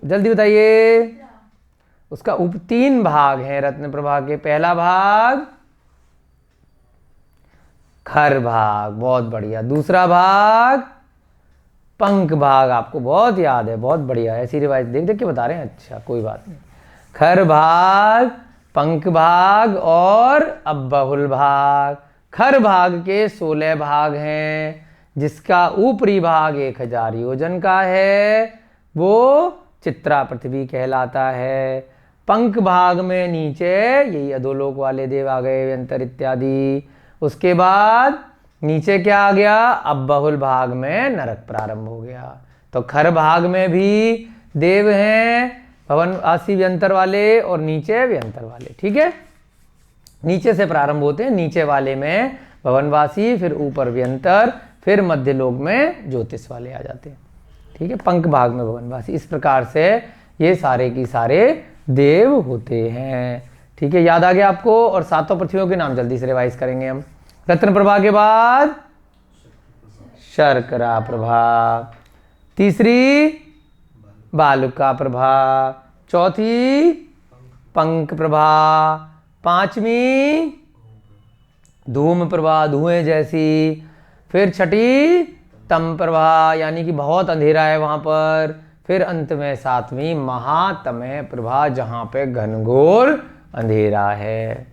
[SPEAKER 1] जल्दी बताइए। उसका 3 भाग हैं रत्न प्रभा के। पहला भाग खर भाग, बहुत बढ़िया। दूसरा भाग पंख भाग, आपको बहुत याद है, बहुत बढ़िया। ऐसी रिवाइज देख देख के बता रहे हैं, अच्छा कोई बात नहीं। खर भाग, पंख भाग और अब बहुल भाग। खर भाग के 16 भाग हैं, जिसका ऊपरी भाग 1000 योजन का है, वो चित्रा पृथ्वी कहलाता है। पंख भाग में नीचे यही अधोलोक वाले देव आ गए, व्यंतर इत्यादि। उसके बाद नीचे क्या आ गया, अब बहुल भाग में नरक प्रारंभ हो गया। तो खर भाग में भी देव हैं, भवनवासी व्यंतर वाले, और नीचे व्यंतर वाले। ठीक है, नीचे से प्रारंभ होते हैं, नीचे वाले में भवनवासी, फिर ऊपर व्यंतर, फिर मध्य लोक में ज्योतिष वाले आ जाते हैं। ठीक है, पंख भाग में भवनवासी। इस प्रकार से ये सारे की सारे देव होते हैं। ठीक है, याद आ गया आपको। और 7 पृथ्वियों के नाम जल्दी से रिवाइज करेंगे हम। रत्न प्रभा के बाद शर्करा प्रभा, तीसरी बालुका प्रभा, चौथी पंख प्रभा, 5वीं धूम प्रभा, धुएं जैसी, फिर छठी तम प्रभा, यानी कि बहुत अंधेरा है वहां पर, फिर अंत में 7वीं महातमय प्रभा, जहां पे घनघोर अंधेरा है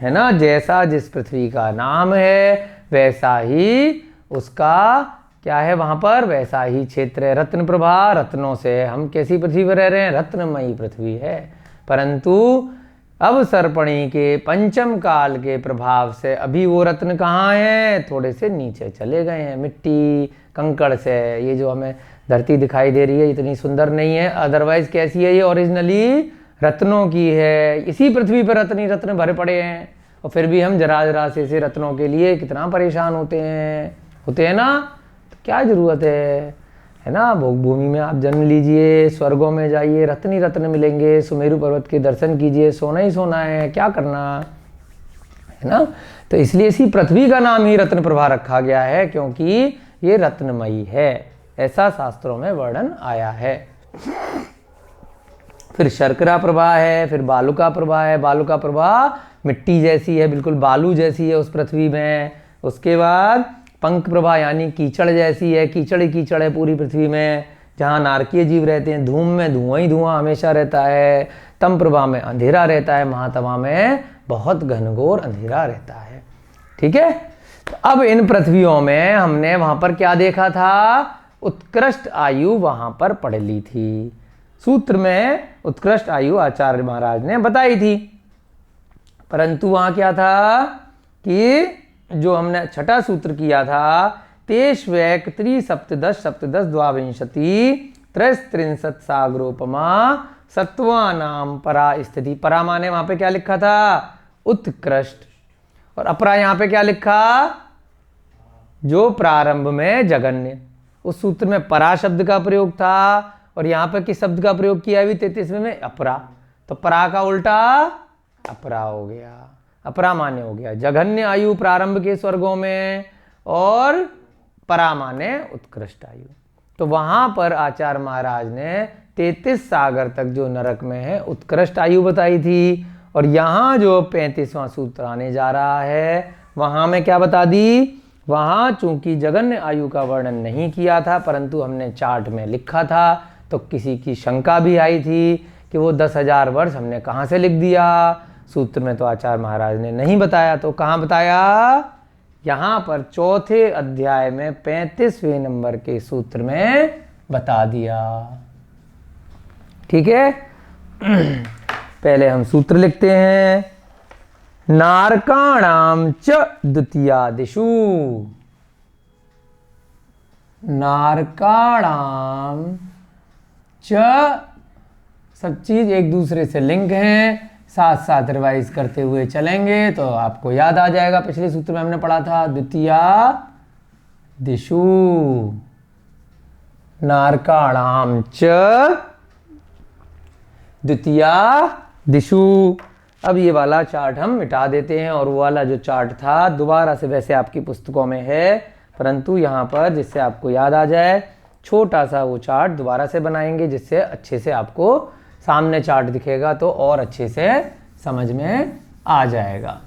[SPEAKER 1] ना। जैसा जिस पृथ्वी का नाम है वैसा ही उसका क्या है वहां पर, वैसा ही क्षेत्र है। रत्न प्रभा, रत्नों से हम कैसी पृथ्वी पर रह रहे हैं, रत्नमयी पृथ्वी है। परंतु अब सर्पणी के पंचम काल के प्रभाव से अभी वो रत्न कहाँ हैं, थोड़े से नीचे चले गए हैं, मिट्टी कंकड़ से। ये जो हमें धरती दिखाई दे रही है इतनी सुंदर नहीं है, अदरवाइज कैसी है, ये ओरिजिनली रत्नों की है। इसी पृथ्वी पर रत्न ही रत्न भरे पड़े हैं, और फिर भी हम जरा जरा से रत्नों के लिए कितना परेशान होते हैं ना। तो क्या जरूरत है है ना। भोग भूमि में आप जन्म लीजिए, स्वर्गों में जाइए, रत्न ही रत्न मिलेंगे, सुमेरु पर्वत के दर्शन कीजिए, सोना ही सोना है, क्या करना है ना। तो इसलिए इसी पृथ्वी का नाम ही रत्न प्रभा रखा गया है, क्योंकि ये रत्नमयी है, ऐसा शास्त्रों में वर्णन आया है। फिर शर्करा प्रभा है, फिर बालुका प्रभा है। बालुका प्रभा मिट्टी जैसी है, बिल्कुल बालू जैसी है उस पृथ्वी में। उसके बाद पंख प्रभा यानी कीचड़ जैसी है, कीचड़ ही कीचड़ है पूरी पृथ्वी में, जहाँ नारकीय जीव रहते हैं। धूम में धुआं ही धुआं हमेशा रहता है। तम प्रभा में अंधेरा रहता है, महातमा में बहुत घनघोर अंधेरा रहता है। ठीक है, तो अब इन पृथ्वियों में हमने वहां पर क्या देखा था, उत्कृष्ट आयु वहां पर पढ़ ली थी। सूत्र में उत्कृष्ट आयु आचार्य महाराज ने बताई थी, परंतु वहां क्या था कि जो हमने छठा सूत्र किया था, तेष्वेक त्रिसप्तदश सप्तदश द्वाविंशति त्रयस्त्रिंशत् सागरोपमा सत्वानाम परा स्थिति। परा माने वहां पे क्या लिखा था, उत्कृष्ट, और अपरा यहां पे क्या लिखा, जो प्रारंभ में जगन्य। उस सूत्र में परा शब्द का प्रयोग था, और यहां पर किस शब्द का प्रयोग किया अभी 33वें में, अपरा। तो परा का उल्टा अपरा हो गया, अपरा माने हो गया जघन्य आयु प्रारंभ के स्वर्गों में, और परा माने उत्कृष्ट आयु। तो वहां पर आचार्य महाराज ने 33 सागर तक जो नरक में है उत्कृष्ट आयु बताई थी, और यहां जो 35वां सूत्र आने जा रहा है वहां में क्या बता दी, वहां चूंकि जघन्य आयु का वर्णन नहीं किया था, परंतु हमने चार्ट में लिखा था, तो किसी की शंका भी आई थी कि वो 10,000 वर्ष हमने कहाँ से लिख दिया। सूत्र में तो आचार्य महाराज ने नहीं बताया, तो कहाँ बताया, यहाँ पर चौथे अध्याय में 35वें नंबर के सूत्र में बता दिया। ठीक है, पहले हम सूत्र लिखते हैं। नारकाणाम च द्वितीयादिषु, नारकाणाम च, सब चीज एक दूसरे से लिंक हैं, साथ साथ रिवाइज करते हुए चलेंगे तो आपको याद आ जाएगा। पिछले सूत्र में हमने पढ़ा था द्वितीया दिशु, नारकाणाम च द्वितीया दिशु। अब ये वाला चार्ट हम मिटा देते हैं, और वो वाला जो चार्ट था दोबारा से, वैसे आपकी पुस्तकों में है, परंतु यहाँ पर जिससे आपको याद आ जाए छोटा सा वो चार्ट दोबारा से बनाएंगे, जिससे अच्छे से आपको सामने चार्ट दिखेगा, तो और अच्छे से समझ में आ जाएगा।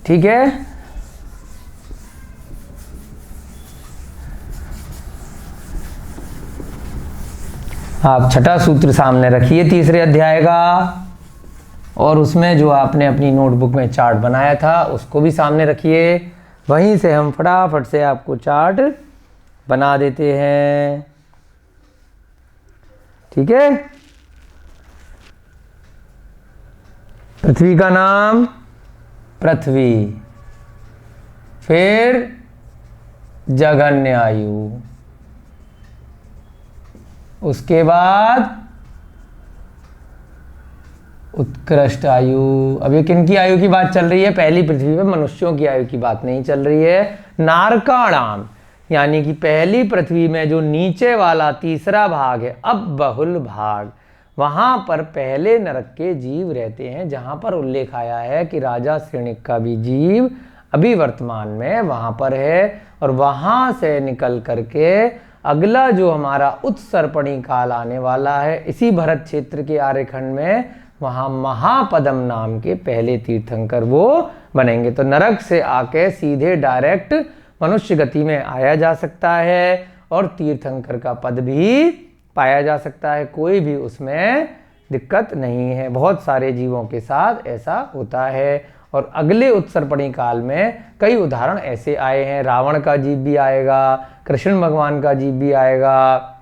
[SPEAKER 1] ठीक है, आप छठा सूत्र सामने रखिए तीसरे अध्याय का, और उसमें जो आपने अपनी नोटबुक में चार्ट बनाया था उसको भी सामने रखिए। वहीं से हम फटाफट से आपको चार्ट बना देते हैं। ठीक है, पृथ्वी का नाम पृथ्वी, फिर जघन्य आयु, उसके बाद उत्कृष्ट आयु। अब ये किन की आयु की बात चल रही है, पहली पृथ्वी में मनुष्यों की आयु की बात नहीं चल रही है। नारकाणाम यानी कि पहली पृथ्वी में जो नीचे वाला तीसरा भाग है, अब बहुल भाग, वहां पर पहले नरक के जीव रहते हैं, जहां पर उल्लेख आया है कि राजा श्रेणिक का भी जीव अभी वर्तमान में वहां पर है, और वहां से निकल करके अगला जो हमारा उत्सर्पणी काल आने वाला है, इसी भरत क्षेत्र के आर्यखंड में, वहां महापदम नाम के पहले तीर्थंकर वो बनेंगे। तो नरक से आके सीधे डायरेक्ट मनुष्य गति में आया जा सकता है, और तीर्थंकर का पद भी पाया जा सकता है, कोई भी उसमें दिक्कत नहीं है। बहुत सारे जीवों के साथ ऐसा होता है, और अगले उत्सर्पणी काल में कई उदाहरण ऐसे आए हैं। रावण का जीव भी आएगा, कृष्ण भगवान का जीव भी आएगा,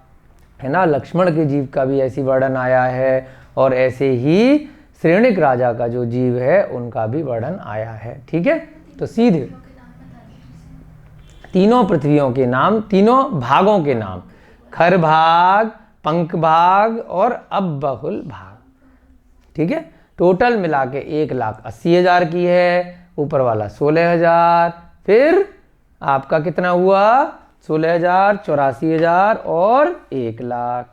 [SPEAKER 1] है ना, लक्ष्मण के जीव का भी ऐसी वर्णन आया है, और ऐसे ही श्रेणिक राजा का जो जीव है उनका भी वर्णन आया है। ठीक है, तो सीधे तीनों पृथ्वियों के नाम, तीनों भागों के नाम, खर भाग, पंख भाग और अब बहुल भाग। ठीक है, टोटल मिला के 1,80,000 की है, ऊपर वाला 16,000, फिर आपका कितना हुआ 16,000, 84,000 और 1,00,000।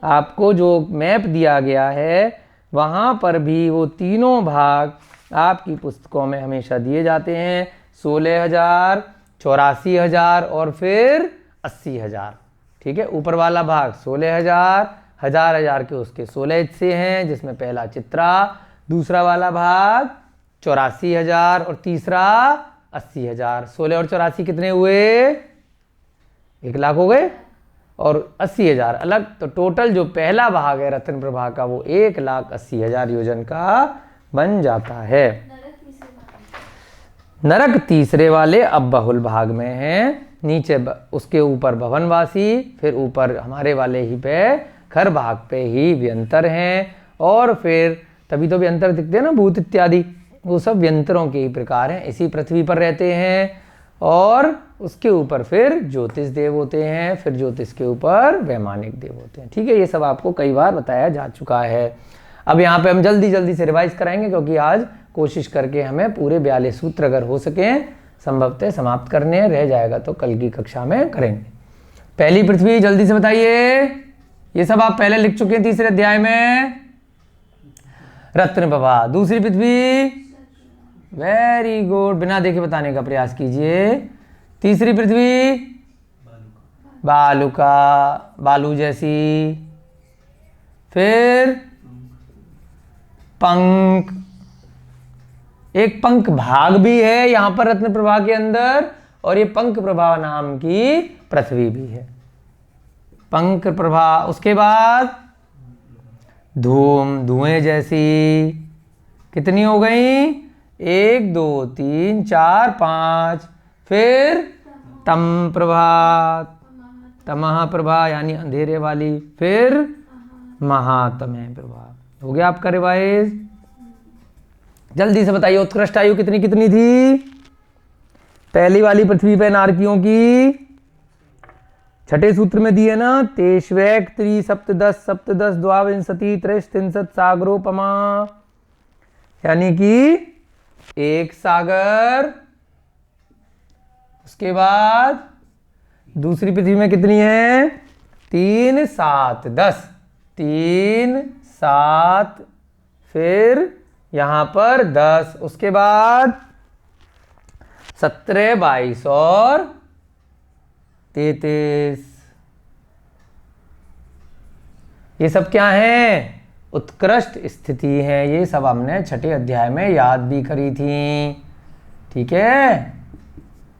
[SPEAKER 1] आपको जो मैप दिया गया है वहाँ पर भी वो तीनों भाग आपकी पुस्तकों में हमेशा दिए जाते हैं, 16,000, 84,000 और फिर 80,000। ठीक है, ऊपर वाला भाग 16,000, हजार के उसके 16 हिस्से हैं, जिसमें पहला चित्रा, दूसरा वाला भाग 84,000 और तीसरा 80,000। 16 और 84 कितने हुए? 1,00,000 हो गए और 80,000 अलग। तो टोटल जो पहला भाग है रत्न प्रभा का वो 1,80,000 योजन का बन जाता है। नरक तीसरे वाले अब बहुल भाग में है, नीचे उसके ऊपर भवनवासी, फिर ऊपर हमारे वाले ही पे खर भाग पे ही व्यंतर हैं, और फिर तभी तो व्यंतर दिखते हैं ना, भूत इत्यादि, वो सब व्यंतरों के ही प्रकार हैं, इसी पृथ्वी पर रहते हैं। और उसके ऊपर फिर ज्योतिष देव होते हैं, फिर ज्योतिष के ऊपर वैमानिक देव होते हैं। ठीक है, ये सब आपको कई बार बताया जा चुका है। अब यहाँ पे हम जल्दी से रिवाइज कराएंगे, क्योंकि आज कोशिश करके हमें पूरे 42 सूत्र अगर हो सकें संभवतः समाप्त करने, रह जाएगा तो कल की कक्षा में करेंगे। पहली पृथ्वी जल्दी से बताइए, ये सब आप पहले लिख चुके हैं तीसरे अध्याय में, रत्न प्रभा। दूसरी पृथ्वी, वेरी गुड, बिना देखे बताने का प्रयास कीजिए। तीसरी पृथ्वी, बालुका, बालू जैसी। फिर पंख, एक पंख भाग भी है यहां पर रत्न प्रभा के अंदर, और ये पंख प्रभा नाम की पृथ्वी भी है, पंख प्रभा। उसके बाद धूम, धुएं जैसी, कितनी हो गई? 1 2 3 4 5। फिर तम प्रभा, तमह प्रभा यानी अंधेरे वाली। फिर महातमह प्रभा। हो गया आपका रिवाइज? जल्दी से बताइए, उत्कृष्ट आयु कितनी कितनी थी पहली वाली पृथ्वी पे नारकियों की? छठे सूत्र में दिए ना, तेष्वैक त्रि सप्तदश सप्तदश द्वाविंशति त्रिश त्रिंशत सागरोपमा, यानी कि 1 सागर। उसके बाद दूसरी पृथ्वी में कितनी है? 3 7 10, 3 7, फिर यहां पर 10। उसके बाद 17 22 और 33। ये सब क्या है? उत्कृष्ट स्थिति है। ये सब हमने छठे अध्याय में याद भी करी थी। ठीक है,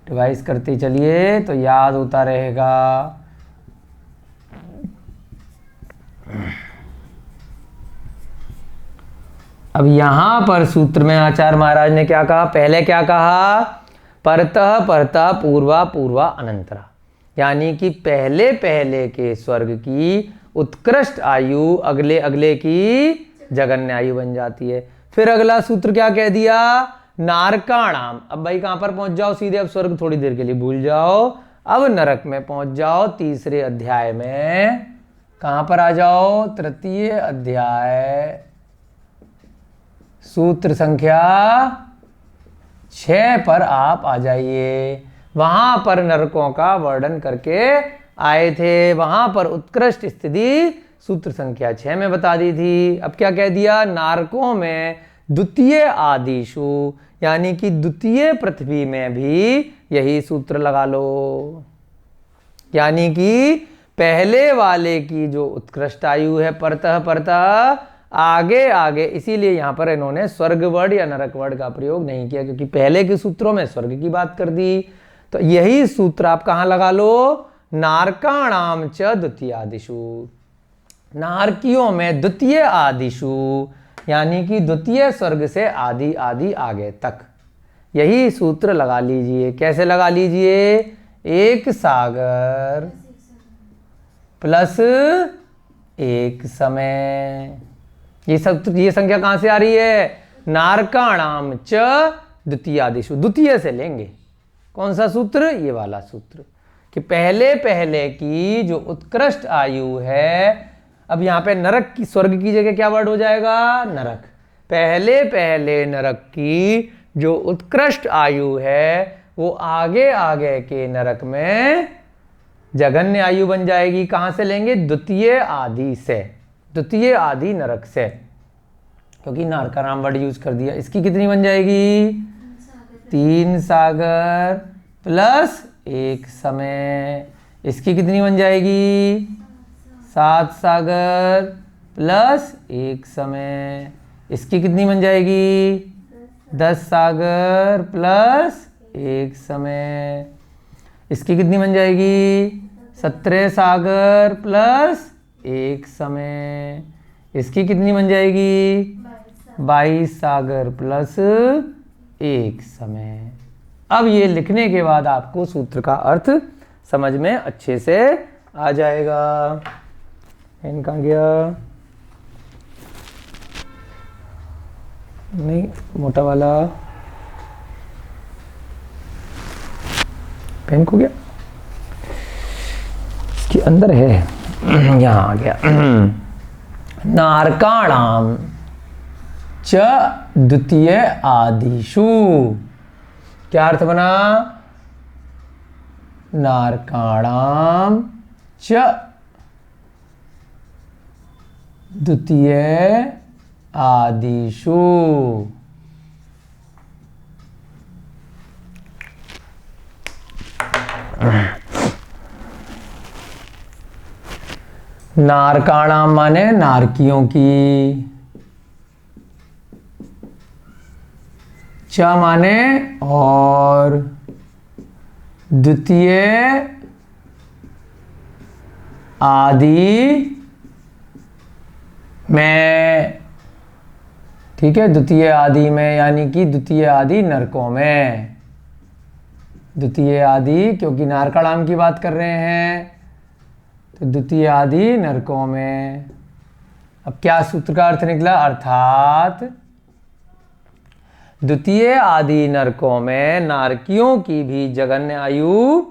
[SPEAKER 1] रिवाइज करते चलिए तो याद होता रहेगा। अब यहां पर सूत्र में आचार्य महाराज ने क्या कहा? पहले क्या कहा? परतः परतः पूर्वा पूर्वा अनंतरा, यानी कि पहले पहले के स्वर्ग की उत्कृष्ट आयु अगले अगले की जगन्य आयु बन जाती है। फिर अगला सूत्र क्या कह दिया? नारकाणाम। अब भाई कहां पर पहुंच जाओ सीधे? अब स्वर्ग थोड़ी देर के लिए भूल जाओ, अब नरक में पहुंच जाओ। तीसरे अध्याय में कहां पर आ जाओ? तृतीय अध्याय सूत्र संख्या 6 पर आप आ जाइए। वहां पर नरकों का वर्णन करके आए थे, वहां पर उत्कृष्ट स्थिति सूत्र संख्या 6 में बता दी थी। अब क्या कह दिया? नारकों में द्वितीय आदिशु, यानी कि द्वितीय पृथ्वी में भी यही सूत्र लगा लो, यानी कि पहले वाले की जो उत्कृष्ट आयु है परतः परतः आगे आगे, इसीलिए यहां पर इन्होंने स्वर्ग वर्ड या नरक वर्ड का प्रयोग नहीं किया, क्योंकि पहले के सूत्रों में स्वर्ग की बात कर दी। तो यही सूत्र आप कहां लगा लो? नारकाणाम च द्वितीय आदिशु, नारकियों में द्वितीय आदिशु, यानी कि द्वितीय स्वर्ग से आदि आदि आगे तक यही सूत्र लगा लीजिए। कैसे लगा लीजिए? 1 सागर प्लस 1 समय। ये संख्या कहां से आ रही है? नारकाणाम च द्वितीय आदिशु, द्वितीय से लेंगे। कौन सा सूत्र? ये वाला सूत्र, कि पहले पहले की जो उत्कृष्ट आयु है। अब यहां पे नरक की, स्वर्ग की जगह क्या वर्ड हो जाएगा? नरक। पहले पहले नरक की जो उत्कृष्ट आयु है वो आगे आगे के नरक में जघन्य आयु बन जाएगी। कहां से लेंगे? द्वितीय आदि से, द्वितीय आदि नरक से, क्योंकि नार का नाम वर्ड यूज कर दिया। इसकी कितनी बन जाएगी? 3 सागर प्लस 1 समय। इसकी कितनी बन जाएगी? 7 सागर प्लस 1 समय। इसकी कितनी बन जाएगी? 10 सागर प्लस 1 समय। इसकी कितनी बन जाएगी? 17 सागर प्लस 1 समय। इसकी कितनी बन जाएगी? 22 सागर प्लस 1 समय। अब ये लिखने के बाद आपको सूत्र का अर्थ समझ में अच्छे से आ जाएगा। पेन कहाँ गया? नहीं, मोटा वाला पेन खो गया, इसके अंदर है, यहाँ आ गया। नारकाणाम च द्वितीय आदिषु, क्या अर्थ बना? नारकाणाम च द्वितीय आदिषु। नारकाणाम माने नारकियों की, च माने और, द्वितीय आदि में, ठीक है, द्वितीय आदि में यानी कि द्वितीय आदि नरकों में। द्वितीय आदि क्योंकि नारकाणाम की बात कर रहे हैं तो द्वितीय आदि नरकों में। अब क्या सूत्र का अर्थ निकला? अर्थात द्वितीय आदि नरकों में नारकियों की भी जघन्य आयु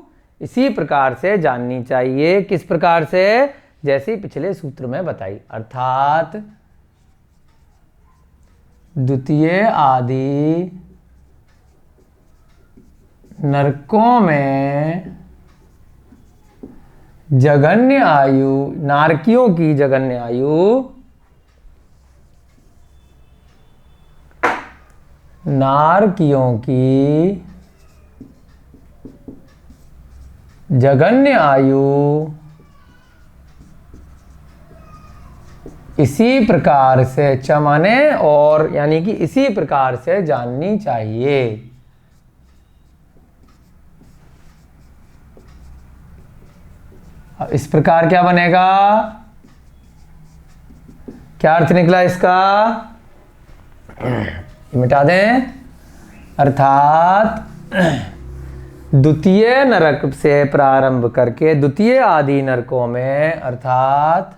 [SPEAKER 1] इसी प्रकार से जाननी चाहिए। किस प्रकार से? जैसे पिछले सूत्र में बताई। अर्थात द्वितीय आदि नरकों में जघन्य आयु, नारकियों की जघन्य आयु नारकियों की जघन्य आयु इसी प्रकार से, चमाने और यानी कि इसी प्रकार से जाननी चाहिए। अब इस प्रकार क्या बनेगा? क्या अर्थ निकला इसका? मिटा दें। अर्थात द्वितीय नरक से प्रारंभ करके द्वितीय आदि नरकों में, अर्थात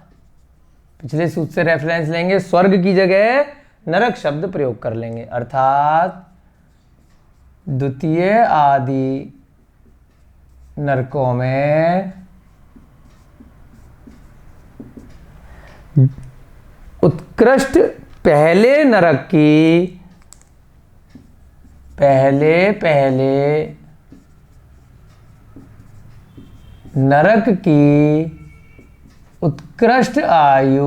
[SPEAKER 1] पिछले सूत्र से रेफरेंस लेंगे, स्वर्ग की जगह नरक शब्द प्रयोग कर लेंगे। अर्थात द्वितीय आदि नरकों में उत्कृष्ट पहले नरक की, पहले नरक की उत्कृष्ट आयु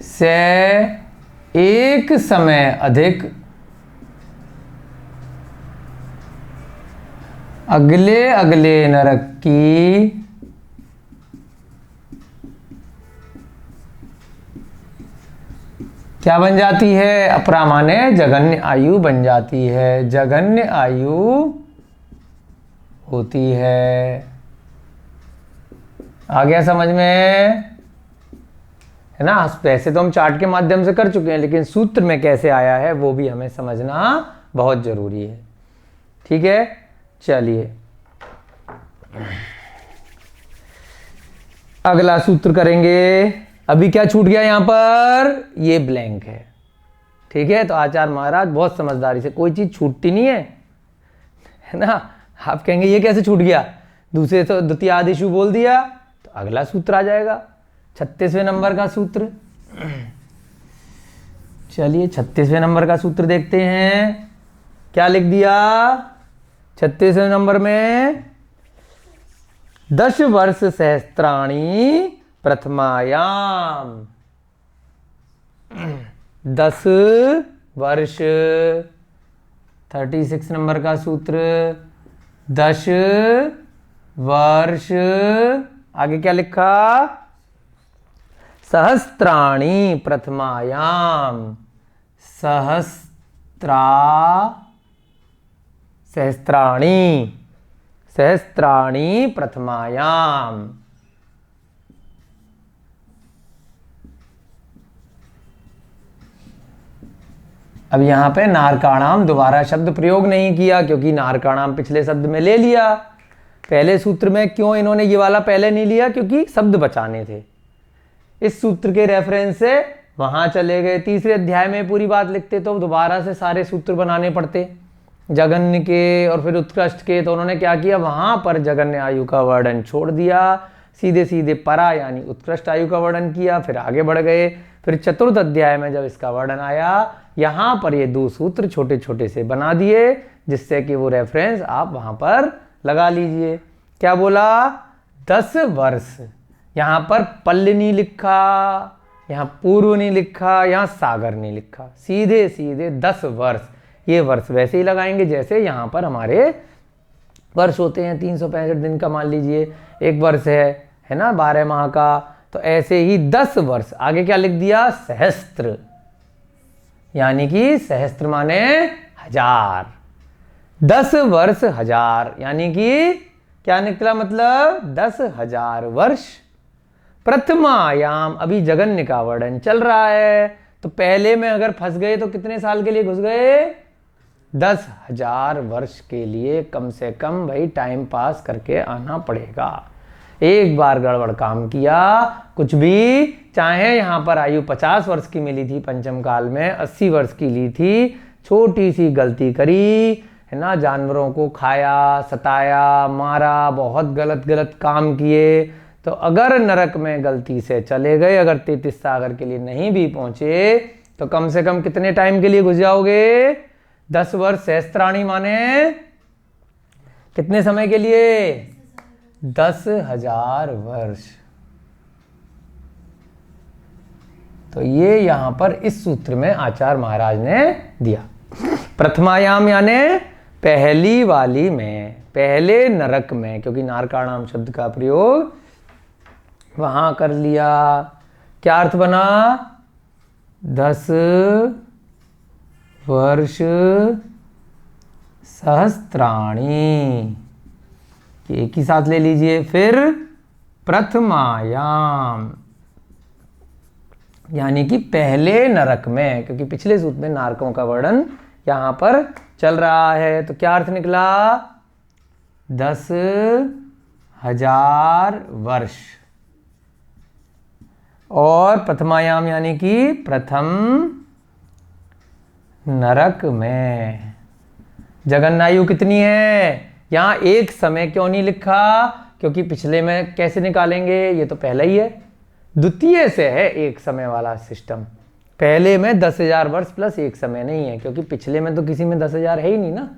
[SPEAKER 1] से एक समय अधिक अगले अगले नरक की क्या बन जाती है? अपरा माने जघन्य आयु बन जाती है, जघन्य आयु होती है। आ गया समझ में? है ना? वैसे तो हम चार्ट के माध्यम से कर चुके हैं, लेकिन सूत्र में कैसे आया है वो भी हमें समझना बहुत जरूरी है। ठीक है, चलिए अगला सूत्र करेंगे। अभी क्या छूट गया यहां पर? ये ब्लैंक है। ठीक है, तो आचार्य महाराज बहुत समझदारी से, कोई चीज छूटती नहीं है ना? आप कहेंगे ये कैसे छूट गया? दूसरे तो द्वितीय आदिशु बोल दिया, तो अगला सूत्र आ जाएगा 36वें नंबर का सूत्र। चलिए 36वें नंबर का सूत्र देखते हैं। क्या लिख दिया 36वें नंबर में? 10 वर्ष सहस्त्राणी प्रथमायाम। 10 वर्ष 36 नंबर का सूत्र। 10 वर्ष, आगे क्या लिखा? सहस्त्राणी प्रथमायाम। सहस्त्राणी प्रथमायाम। अब यहां पे नारकाणाम दोबारा शब्द प्रयोग नहीं किया, क्योंकि नारकाणाम पिछले शब्द में ले लिया। पहले सूत्र में क्यों इन्होंने ये वाला पहले नहीं लिया? क्योंकि शब्द बचाने थे। इस सूत्र के रेफरेंस से वहां चले गए, तीसरे अध्याय में पूरी बात लिखते तो दोबारा से सारे सूत्र बनाने पड़ते, जगन्य के और फिर उत्कृष्ट के। तो उन्होंने क्या किया, वहां पर जगन्य आयु का वर्णन छोड़ दिया, सीधे सीधे परा यानी उत्कृष्ट आयु का वर्णन किया, फिर आगे बढ़ गए। फिर चतुर्थ अध्याय में जब इसका वर्णन आया, यहां पर ये 2 सूत्र छोटे छोटे से बना दिए, जिससे कि वो रेफरेंस आप वहां पर लगा लीजिए। क्या बोला? 10 वर्ष। यहां पर पल्ल नहीं लिखा, यहां पूर्व नहीं लिखा, यहां सागर नहीं लिखा, सीधे सीधे 10 वर्ष। ये वर्ष वैसे ही लगाएंगे जैसे यहां पर हमारे वर्ष होते हैं। 365 दिन का मान लीजिए एक वर्ष है ना, 12 माह का। तो ऐसे ही 10 वर्ष। आगे क्या लिख दिया? सहस्त्र, यानी कि सहस्त्र माने 1000। 10 वर्ष 1000, यानी कि क्या निकला? मतलब 10,000 वर्ष। प्रथमायाम, अभी जगन्य का वर्णन चल रहा है, तो पहले में अगर फंस गए तो कितने साल के लिए घुस गए? 10,000 वर्ष के लिए कम से कम भाई टाइम पास करके आना पड़ेगा। एक बार गड़बड़ काम किया, कुछ भी, चाहे यहां पर आयु 50 वर्ष की मिली थी पंचम काल में, 80 वर्ष की ली थी, छोटी सी गलती करी है ना, जानवरों को खाया, सताया, मारा, बहुत गलत गलत काम किए, तो अगर नरक में गलती से चले गए, अगर 33 सागर के लिए नहीं भी पहुंचे, तो कम से कम कितने टाइम के लिए घुस जाओगे? 10 वर्ष। सहस्त्राणी माने कितने समय के लिए? 10,000 वर्ष। तो ये यहां पर इस सूत्र में आचार्य महाराज ने दिया। प्रथमायाम यानी पहली वाली में, पहले नरक में, क्योंकि नारकाणाम शब्द का प्रयोग वहां कर लिया। क्या अर्थ बना? 10 वर्ष सहस्त्राणी, एक ही साथ ले लीजिए। फिर प्रथमायाम, यानी कि पहले नरक में, क्योंकि पिछले सूत्र में नारकों का वर्णन यहां पर चल रहा है। तो क्या अर्थ निकला? 10,000 वर्ष। और प्रथमायाम यानी कि प्रथम नरक में। जगन्नायु कितनी है? यहां एक समय क्यों नहीं लिखा? क्योंकि पिछले में कैसे निकालेंगे, ये तो पहला ही है। द्वितीय से है एक समय वाला सिस्टम, पहले में 10,000 वर्ष प्लस एक समय नहीं है, क्योंकि पिछले में तो किसी में 10,000 है ही नहीं ना,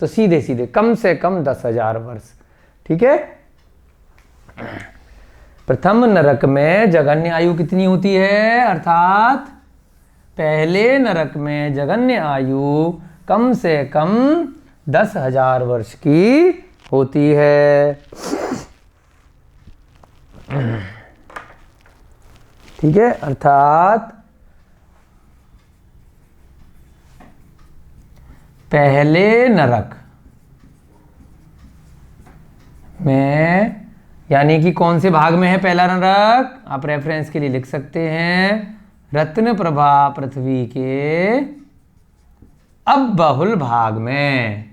[SPEAKER 1] तो सीधे सीधे कम से कम 10,000 वर्ष। ठीक है। प्रथम नरक में जगन्य आयु कितनी होती है? अर्थात पहले नरक में जगन्य आयु कम से कम 10,000 वर्ष की होती है। ठीक है। अर्थात पहले नरक में, यानी कि कौन से भाग में है पहला नरक? आप रेफरेंस के लिए लिख सकते हैं, रत्न प्रभा पृथ्वी के अबहुल भाग में।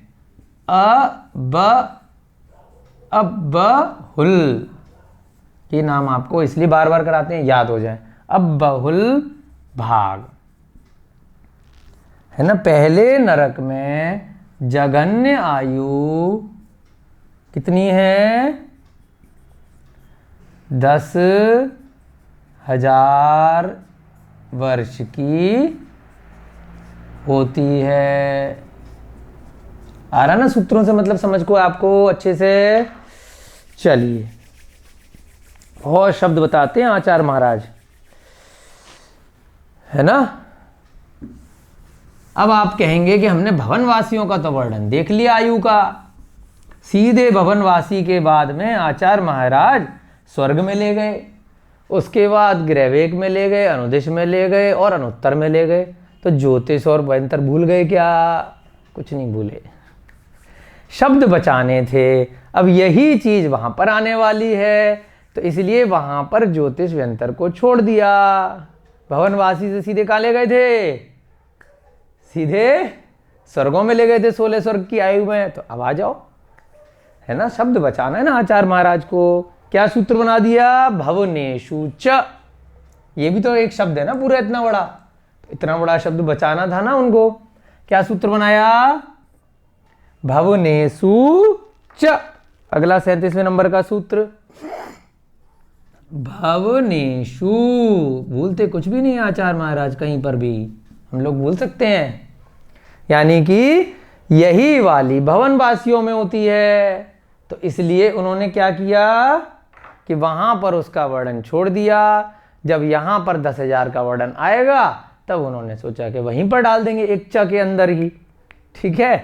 [SPEAKER 1] अबहुल, ये नाम आपको इसलिए बार बार कराते हैं याद हो जाए। अबहुल भाग है ना। पहले नरक में जगन्य आयु कितनी है? 10,000 वर्ष की होती है। आ रहा ना सूत्रों से मतलब समझ को आपको अच्छे से। चलिए और शब्द बताते हैं आचार्य महाराज, है ना। अब आप कहेंगे कि हमने भवनवासियों का तो वर्णन देख लिया आयु का, सीधे भवनवासी के बाद में आचार्य महाराज स्वर्ग में ले गए, उसके बाद ग्रहवेग में ले गए, अनुदिश में ले गए और अनुत्तर में ले गए। तो ज्योतिष और व्यंतर भूल गए क्या? कुछ नहीं भूले, शब्द बचाने थे। अब यही चीज वहां पर आने वाली है, तो इसलिए वहां पर ज्योतिष व्यंतर को छोड़ दिया। भवनवासी से सीधे कहाँ ले गए थे? सीधे स्वर्गों में ले गए थे, 16 स्वर्ग की आयु में। तो अब आ जाओ, है ना, शब्द बचाना है ना आचार्य महाराज को। क्या सूत्र बना दिया? भवनेषु च। ये भी तो एक शब्द है ना पूरा इतना बड़ा, इतना बड़ा शब्द बचाना था ना उनको। क्या सूत्र बनाया? भवनेषु च। अगला 37वें नंबर का सूत्र, भवनेषु। भूलते कुछ भी नहीं आचार्य महाराज, कहीं पर भी हम लोग भूल सकते हैं। यानी कि यही वाली भवनवासियों में होती है, तो इसलिए उन्होंने क्या किया कि वहां पर उसका वर्णन छोड़ दिया। जब यहां पर 10,000 का वर्णन आएगा तब उन्होंने सोचा कि वहीं पर डाल देंगे एक च के अंदर ही। ठीक है,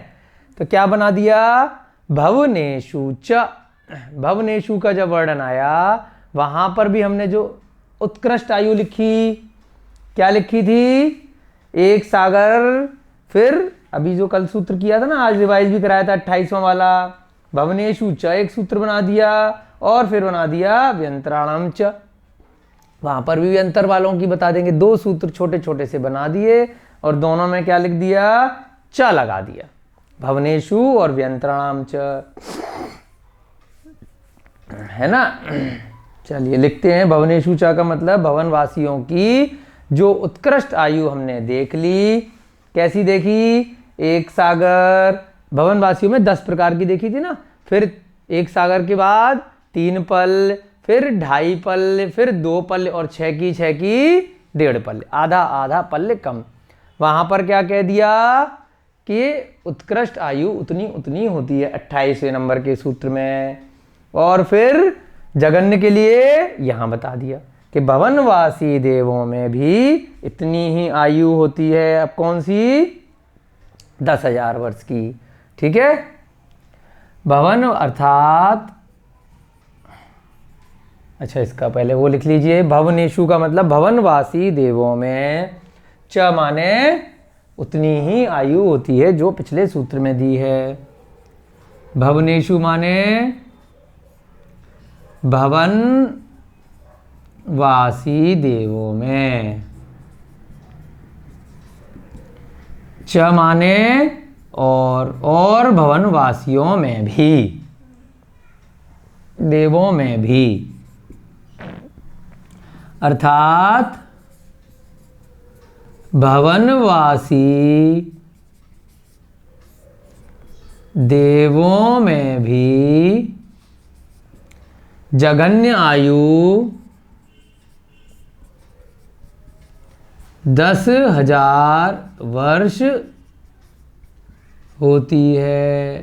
[SPEAKER 1] तो क्या बना दिया? भवनेषु च। भवनेषु का जब वर्णन आया वहां पर भी हमने जो उत्कृष्ट आयु लिखी, क्या लिखी थी? एक सागर, फिर अभी जो कल सूत्र किया था ना, आज रिवाइज भी कराया था 28वां वाला। भवनेषु च एक सूत्र बना दिया और फिर बना दिया व्यंतराणाम च। वहां पर भी व्यंतर वालों की बता देंगे, 2 सूत्र छोटे छोटे से बना दिए और दोनों में क्या लिख दिया? च लगा दिया, भवनेषु और व्यंतराणाम च, है ना। चलिए लिखते हैं, भवनेषु च का मतलब भवनवासियों की जो उत्कृष्ट आयु हमने देख ली। कैसी देखी? एक सागर, भवनवासियों में 10 प्रकार की देखी थी ना। फिर एक सागर के बाद 3 पल, फिर 2.5 पल, फिर 2 पल और 6 की 1.5 पल, आधा आधा पल कम। वहां पर क्या कह दिया कि उत्कृष्ट आयु उतनी उतनी होती है 28वें नंबर के सूत्र में। और फिर जगन्य के लिए यहां बता दिया कि भवनवासी देवों में भी इतनी ही आयु होती है। अब कौन सी? 10,000 वर्ष की। ठीक है, भवन अर्थात, अच्छा इसका पहले वो लिख लीजिए, भवनेषु का मतलब भवनवासी देवों में, च माने उतनी ही आयु होती है जो पिछले सूत्र में दी है। भवनेषु माने भवन वासी देवों में, च माने और भवनवासियों में भी, देवों में भी, अर्थात भवनवासी देवों में भी जगन्य आयु 10,000 वर्ष होती है।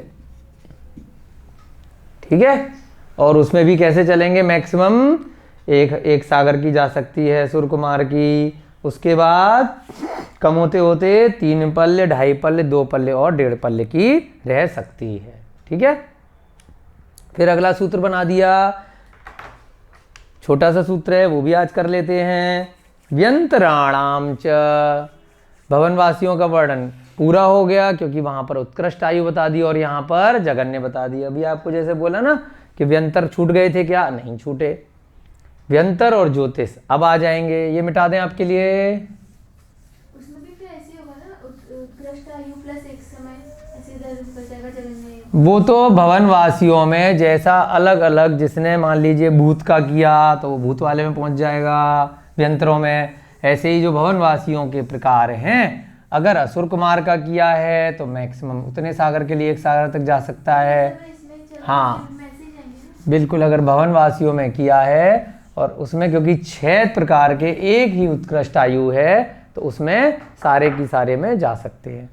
[SPEAKER 1] ठीक है, और उसमें भी कैसे चलेंगे? मैक्सिमम एक सागर की जा सकती है, सूर्य कुमार की, उसके बाद कम होते होते 3 पल्ले, 2.5 पल्ले, 2 पल्ले और 1.5 पल्ले की रह सकती है। ठीक है, फिर अगला सूत्र बना दिया, छोटा सा सूत्र है वो भी आज कर लेते हैं। व्यंतराणाम च, भवनवासियों का वर्णन पूरा हो गया क्योंकि वहां पर उत्कृष्ट आयु बता दी और यहाँ पर जगन्य बता दी। अभी आपको जैसे बोला ना कि व्यंतर छूट गए थे, क्या नहीं छूटे, व्यंतर और ज्योतिष अब आ जाएंगे। ये मिटा दें आपके लिए।
[SPEAKER 2] उसमें भी फिर ऐसे होगा ना, उत्कृष्ट आयु प्लस एक समय ऐसे इधर बचेगा जगन्य।
[SPEAKER 1] वो तो भवनवासियों में जैसा अलग अलग, जिसने मान लीजिए भूत का किया तो वो भूत वाले में पहुंच जाएगा व्यंतरों में। ऐसे ही जो भवनवासियों के प्रकार हैं, अगर असुर कुमार का किया है तो मैक्सिमम उतने सागर के लिए 1 सागर तक जा सकता है। हाँ बिल्कुल, अगर भवनवासियों में किया है और उसमें क्योंकि 6 प्रकार के एक ही उत्कृष्ट आयु है तो उसमें सारे की सारे में जा सकते हैं,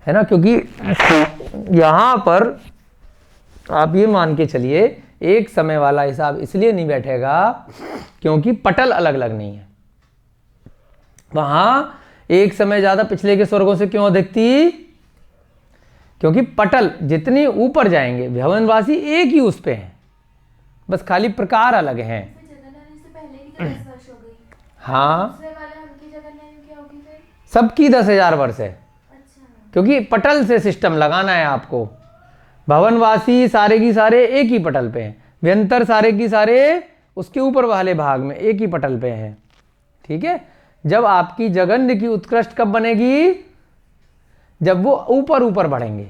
[SPEAKER 1] है ना। क्योंकि यहाँ पर आप ये मान के चलिए एक समय वाला हिसाब इसलिए नहीं बैठेगा क्योंकि पटल अलग अलग नहीं है। वहां एक समय ज्यादा पिछले के स्वर्गों से क्यों अधिक थी? क्योंकि पटल जितने ऊपर जाएंगे भवनवासी एक ही उस पे हैं, बस खाली प्रकार अलग हैं।
[SPEAKER 2] जगन्नाथ से पहले की तो 10 वर्ष हो गई।
[SPEAKER 1] हाँ,
[SPEAKER 2] दूसरे वाले उनकी जगन्नाथ क्या होगी फिर?
[SPEAKER 1] सबकी 10,000 वर्ष है,
[SPEAKER 2] अच्छा।
[SPEAKER 1] क्योंकि पटल से सिस्टम लगाना है आपको। भवनवासी सारे की सारे एक ही पटल पे हैं, व्यंतर सारे की सारे उसके ऊपर वाले भाग में एक ही पटल पे हैं, ठीक है। जब आपकी जगन्य की उत्कृष्ट कब बनेगी? जब वो ऊपर ऊपर बढ़ेंगे।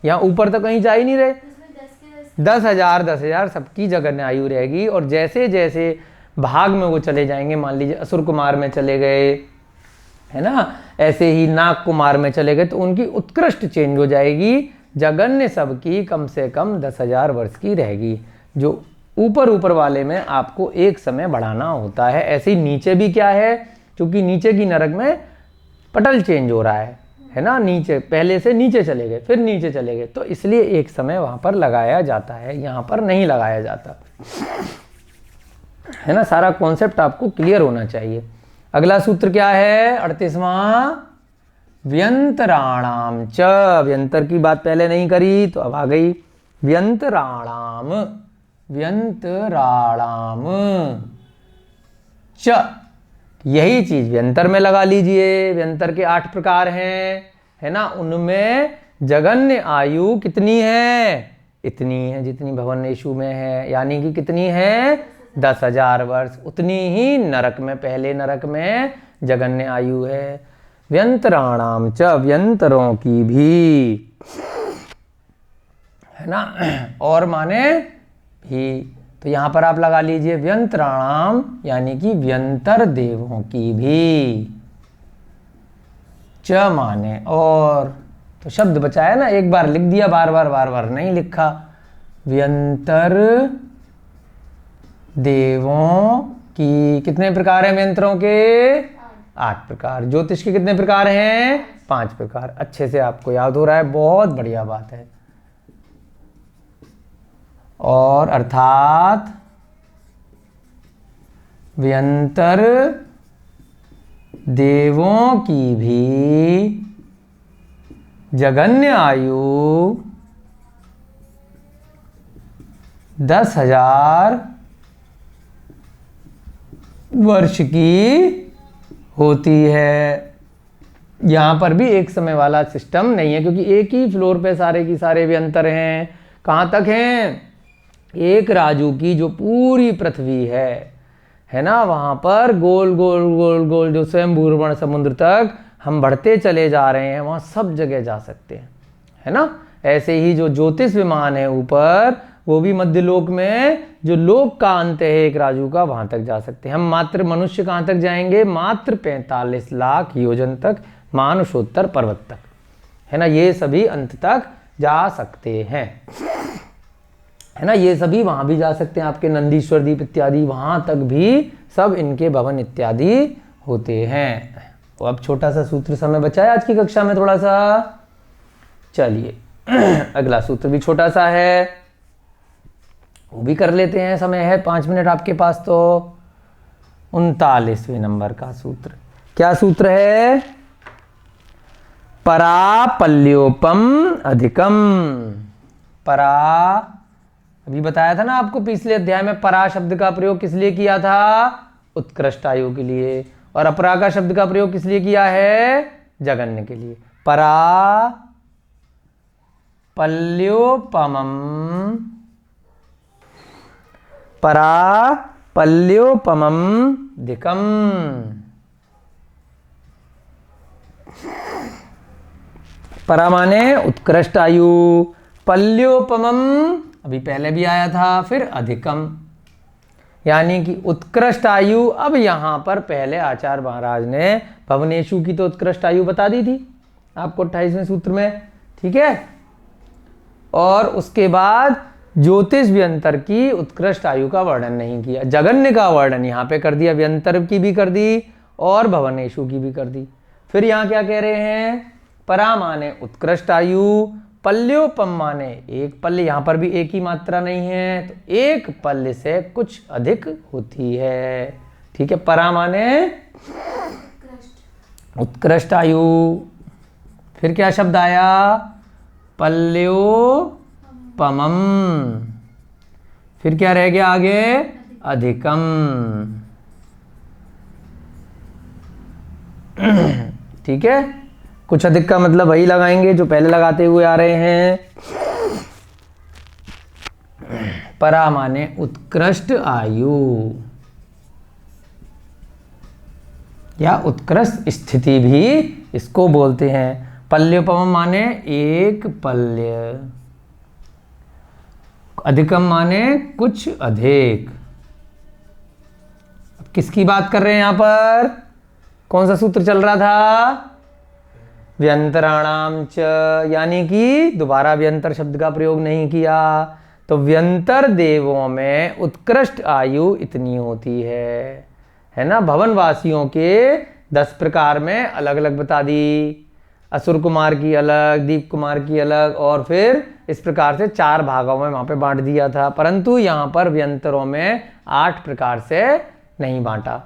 [SPEAKER 1] यहाँ ऊपर तो कहीं जा ही नहीं रहे।
[SPEAKER 2] इसमें 10 के
[SPEAKER 1] 10,000 सबकी जगन्य आयु रहेगी। और जैसे जैसे भाग में वो चले जाएंगे, मान लीजिए असुर कुमार में चले गए, है ना, ऐसे ही नाग कुमार में चले गए, तो उनकी उत्कृष्ट चेंज हो जाएगी। जगन्य सबकी कम से कम 10,000 वर्ष की रहेगी। जो ऊपर ऊपर वाले में आपको एक समय बढ़ाना होता है। ऐसे ही नीचे भी क्या है, क्योंकि नीचे की नरक में पटल चेंज हो रहा है ना। नीचे पहले से नीचे चले गए, फिर नीचे चले गए, तो इसलिए एक समय वहां पर लगाया जाता है, यहाँ पर नहीं लगाया जाता, है ना। सारा कॉन्सेप्ट आपको क्लियर होना चाहिए। अगला सूत्र क्या है? 38वां, व्यंतराणाम च। व्यंतर की बात पहले नहीं करी तो अब आ गई। व्यंतराणाम, व्यंतराणाम च, यही चीज व्यंतर में लगा लीजिए। व्यंतर के 8 प्रकार हैं, है ना। उनमें जगन्य आयु कितनी है? इतनी है जितनी भवनेशु में है, यानी कि कितनी है? 10,000 वर्ष। उतनी ही नरक में, पहले नरक में जगन्य आयु है। व्यंतराणाम च, व्यंतरों की भी, है ना, और माने भी। तो यहां पर आप लगा लीजिए व्यंतराणाम, यानी कि व्यंतर देवों की भी। च माने और, तो शब्द बचाया ना, एक बार लिख दिया, बार बार नहीं लिखा। व्यंतर देवों की कितने प्रकार हैं व्यंतरों के? 8 प्रकार। ज्योतिष के कितने प्रकार हैं? 5 प्रकार। अच्छे से आपको याद हो रहा है, बहुत बढ़िया बात है। और अर्थात व्यंतर देवों की भी जगन्य आयु 10,000 वर्ष की होती है। यहां पर भी एक समय वाला सिस्टम नहीं है, क्योंकि एक ही फ्लोर पे सारे की सारे व्यंतर हैं। कहां तक हैं? एक राजू की जो पूरी पृथ्वी है ना, वहां पर गोल गोल गोल गोल जो स्वयं भूर्वण समुद्र तक हम बढ़ते चले जा रहे हैं, वहां सब जगह जा सकते हैं, है ना। ऐसे ही जो ज्योतिष विमान है ऊपर, वो भी मध्यलोक में जो लोक का अंत है एक राजू का, वहां तक जा सकते हैं। हम मात्र मनुष्य कहां तक जाएंगे? मात्र 45 लाख योजन तक, मानुषोत्तर पर्वत तक, है ना। ये सभी अंत तक जा सकते हैं, है ना। ये सभी वहां भी जा सकते हैं, आपके नंदीश्वर द्वीप इत्यादि, वहां तक भी सब इनके भवन इत्यादि होते हैं। तो अब छोटा सा सूत्र समय बचा है आज की कक्षा में थोड़ा सा। चलिए अगला सूत्र भी छोटा सा है, वो भी कर लेते हैं। समय है 5 मिनट आपके पास। तो 39वें नंबर का सूत्र, क्या सूत्र है? परापल्योपम अधिकम। परा, अभी बताया था ना आपको पिछले अध्याय में, परा शब्द का प्रयोग किस लिए किया था? उत्कृष्ट आयु के लिए। और अपरा का शब्द का प्रयोग किस लिए किया है? जगन्य के लिए। परा पल्योपमम, परा पल्योपमम दिकम। परा माने उत्कृष्ट आयु, पल्योपमम अभी पहले भी आया था, फिर अधिकम, यानी कि उत्कृष्ट आयु। अब यहां पर पहले आचार्य महाराज ने भवनेशु की तो उत्कृष्ट आयु बता दी थी आपको 28वें सूत्र में, ठीक है। और उसके बाद ज्योतिष व्यंतर की उत्कृष्ट आयु का वर्णन नहीं किया, जगन्य का वर्णन यहां पे कर दिया, व्यंतर की भी कर दी और भवनेषु की भी कर दी। फिर यहाँ क्या कह रहे हैं, परा माने उत्कृष्ट आयु, पल्योपम माने एक पल्य, यहाँ पर भी एक ही मात्रा नहीं है तो एक पल्य से कुछ अधिक होती है। ठीक है, परा माने उत्कृष्ट आयु। फिर क्या शब्द आया, पल्योपमम। फिर क्या रह गया आगे, अधिकम। ठीक है, कुछ अधिक का मतलब वही लगाएंगे जो पहले लगाते हुए आ रहे हैं। परा माने उत्कृष्ट आयु या उत्कृष्ट स्थिति भी इसको बोलते हैं। पल्योपम माने एक पल्य, अधिकम माने कुछ अधिक। अब किसकी बात कर रहे हैं यहां पर, कौन सा सूत्र चल रहा था, व्यंतराणाम च, यानी कि दोबारा व्यंतर शब्द का प्रयोग नहीं किया। तो व्यंतर देवों में उत्कृष्ट आयु इतनी होती है ना। भवनवासियों के 10 प्रकार में अलग अलग बता दी, असुर कुमार की अलग, दीप कुमार की अलग, और फिर इस प्रकार से 4 भागों में वहां पे बांट दिया था। परंतु यहाँ पर व्यंतरों में 8 प्रकार से नहीं बांटा।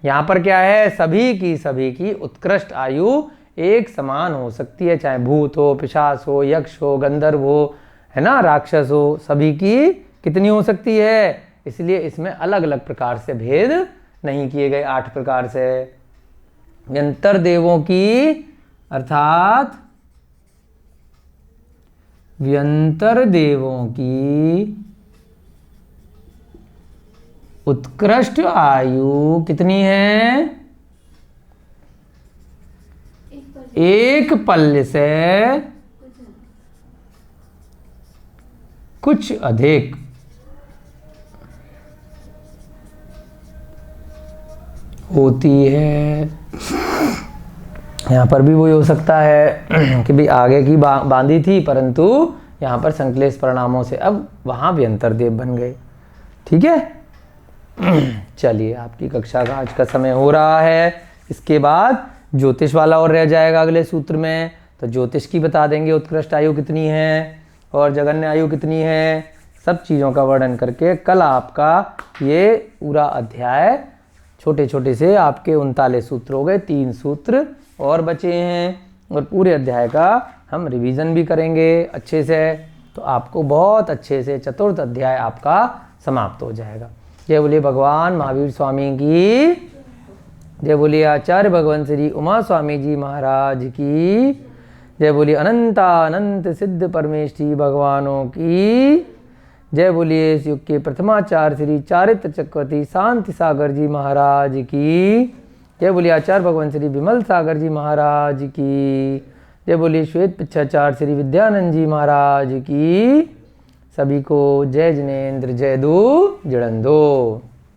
[SPEAKER 1] यहाँ पर क्या है, सभी की उत्कृष्ट आयु एक समान हो सकती है, चाहे भूत हो, पिशाच हो, यक्ष हो, गंधर्व हो, है ना, राक्षस हो, सभी की कितनी हो सकती है। इसलिए इसमें अलग अलग प्रकार से भेद नहीं किए गए, 8 प्रकार से। व्यंतर देवों की अर्थात व्यंतर देवों की उत्कृष्ट आयु कितनी है, एक पल्य से कुछ अधिक। होती है। यहाँ पर भी वही हो सकता है कि भी आगे की बांधी थी, परंतु यहाँ पर संक्लेश परिणामों से अब वहाँ व्यंतर देव बन गए। ठीक है, चलिए आपकी कक्षा का आज का समय हो रहा है। इसके बाद ज्योतिष वाला और रह जाएगा अगले सूत्र में, तो ज्योतिष की बता देंगे उत्कृष्ट आयु कितनी है और जगन्य आयु कितनी है, सब चीज़ों का वर्णन करके कल आपका ये पूरा अध्याय छोटे छोटे से आपके 39 सूत्र हो गए, 3 सूत्र और बचे हैं, और पूरे अध्याय का हम रिवीजन भी करेंगे अच्छे से, तो आपको बहुत अच्छे से चतुर्थ अध्याय आपका समाप्त हो जाएगा। जय बोलिए भगवान महावीर स्वामी की, जय बोलिए आचार्य भगवान श्री उमा स्वामी जी महाराज की, जय बोलिए अनंतानंत सिद्ध परमेष्ठी भगवानों की, जय बोलिए इस युग के प्रथमाचार्य श्री चारित्र चक्रवर्ती शांति सागर जी महाराज की, जय बोलिए आचार्य भगवान श्री विमल सागर जी महाराज की, जय बोलिए श्वेत पिच्छाचार्य श्री विद्यानंद जी महाराज की। सभी को जय जिनेन्द्र, जय दो जड़ंदो।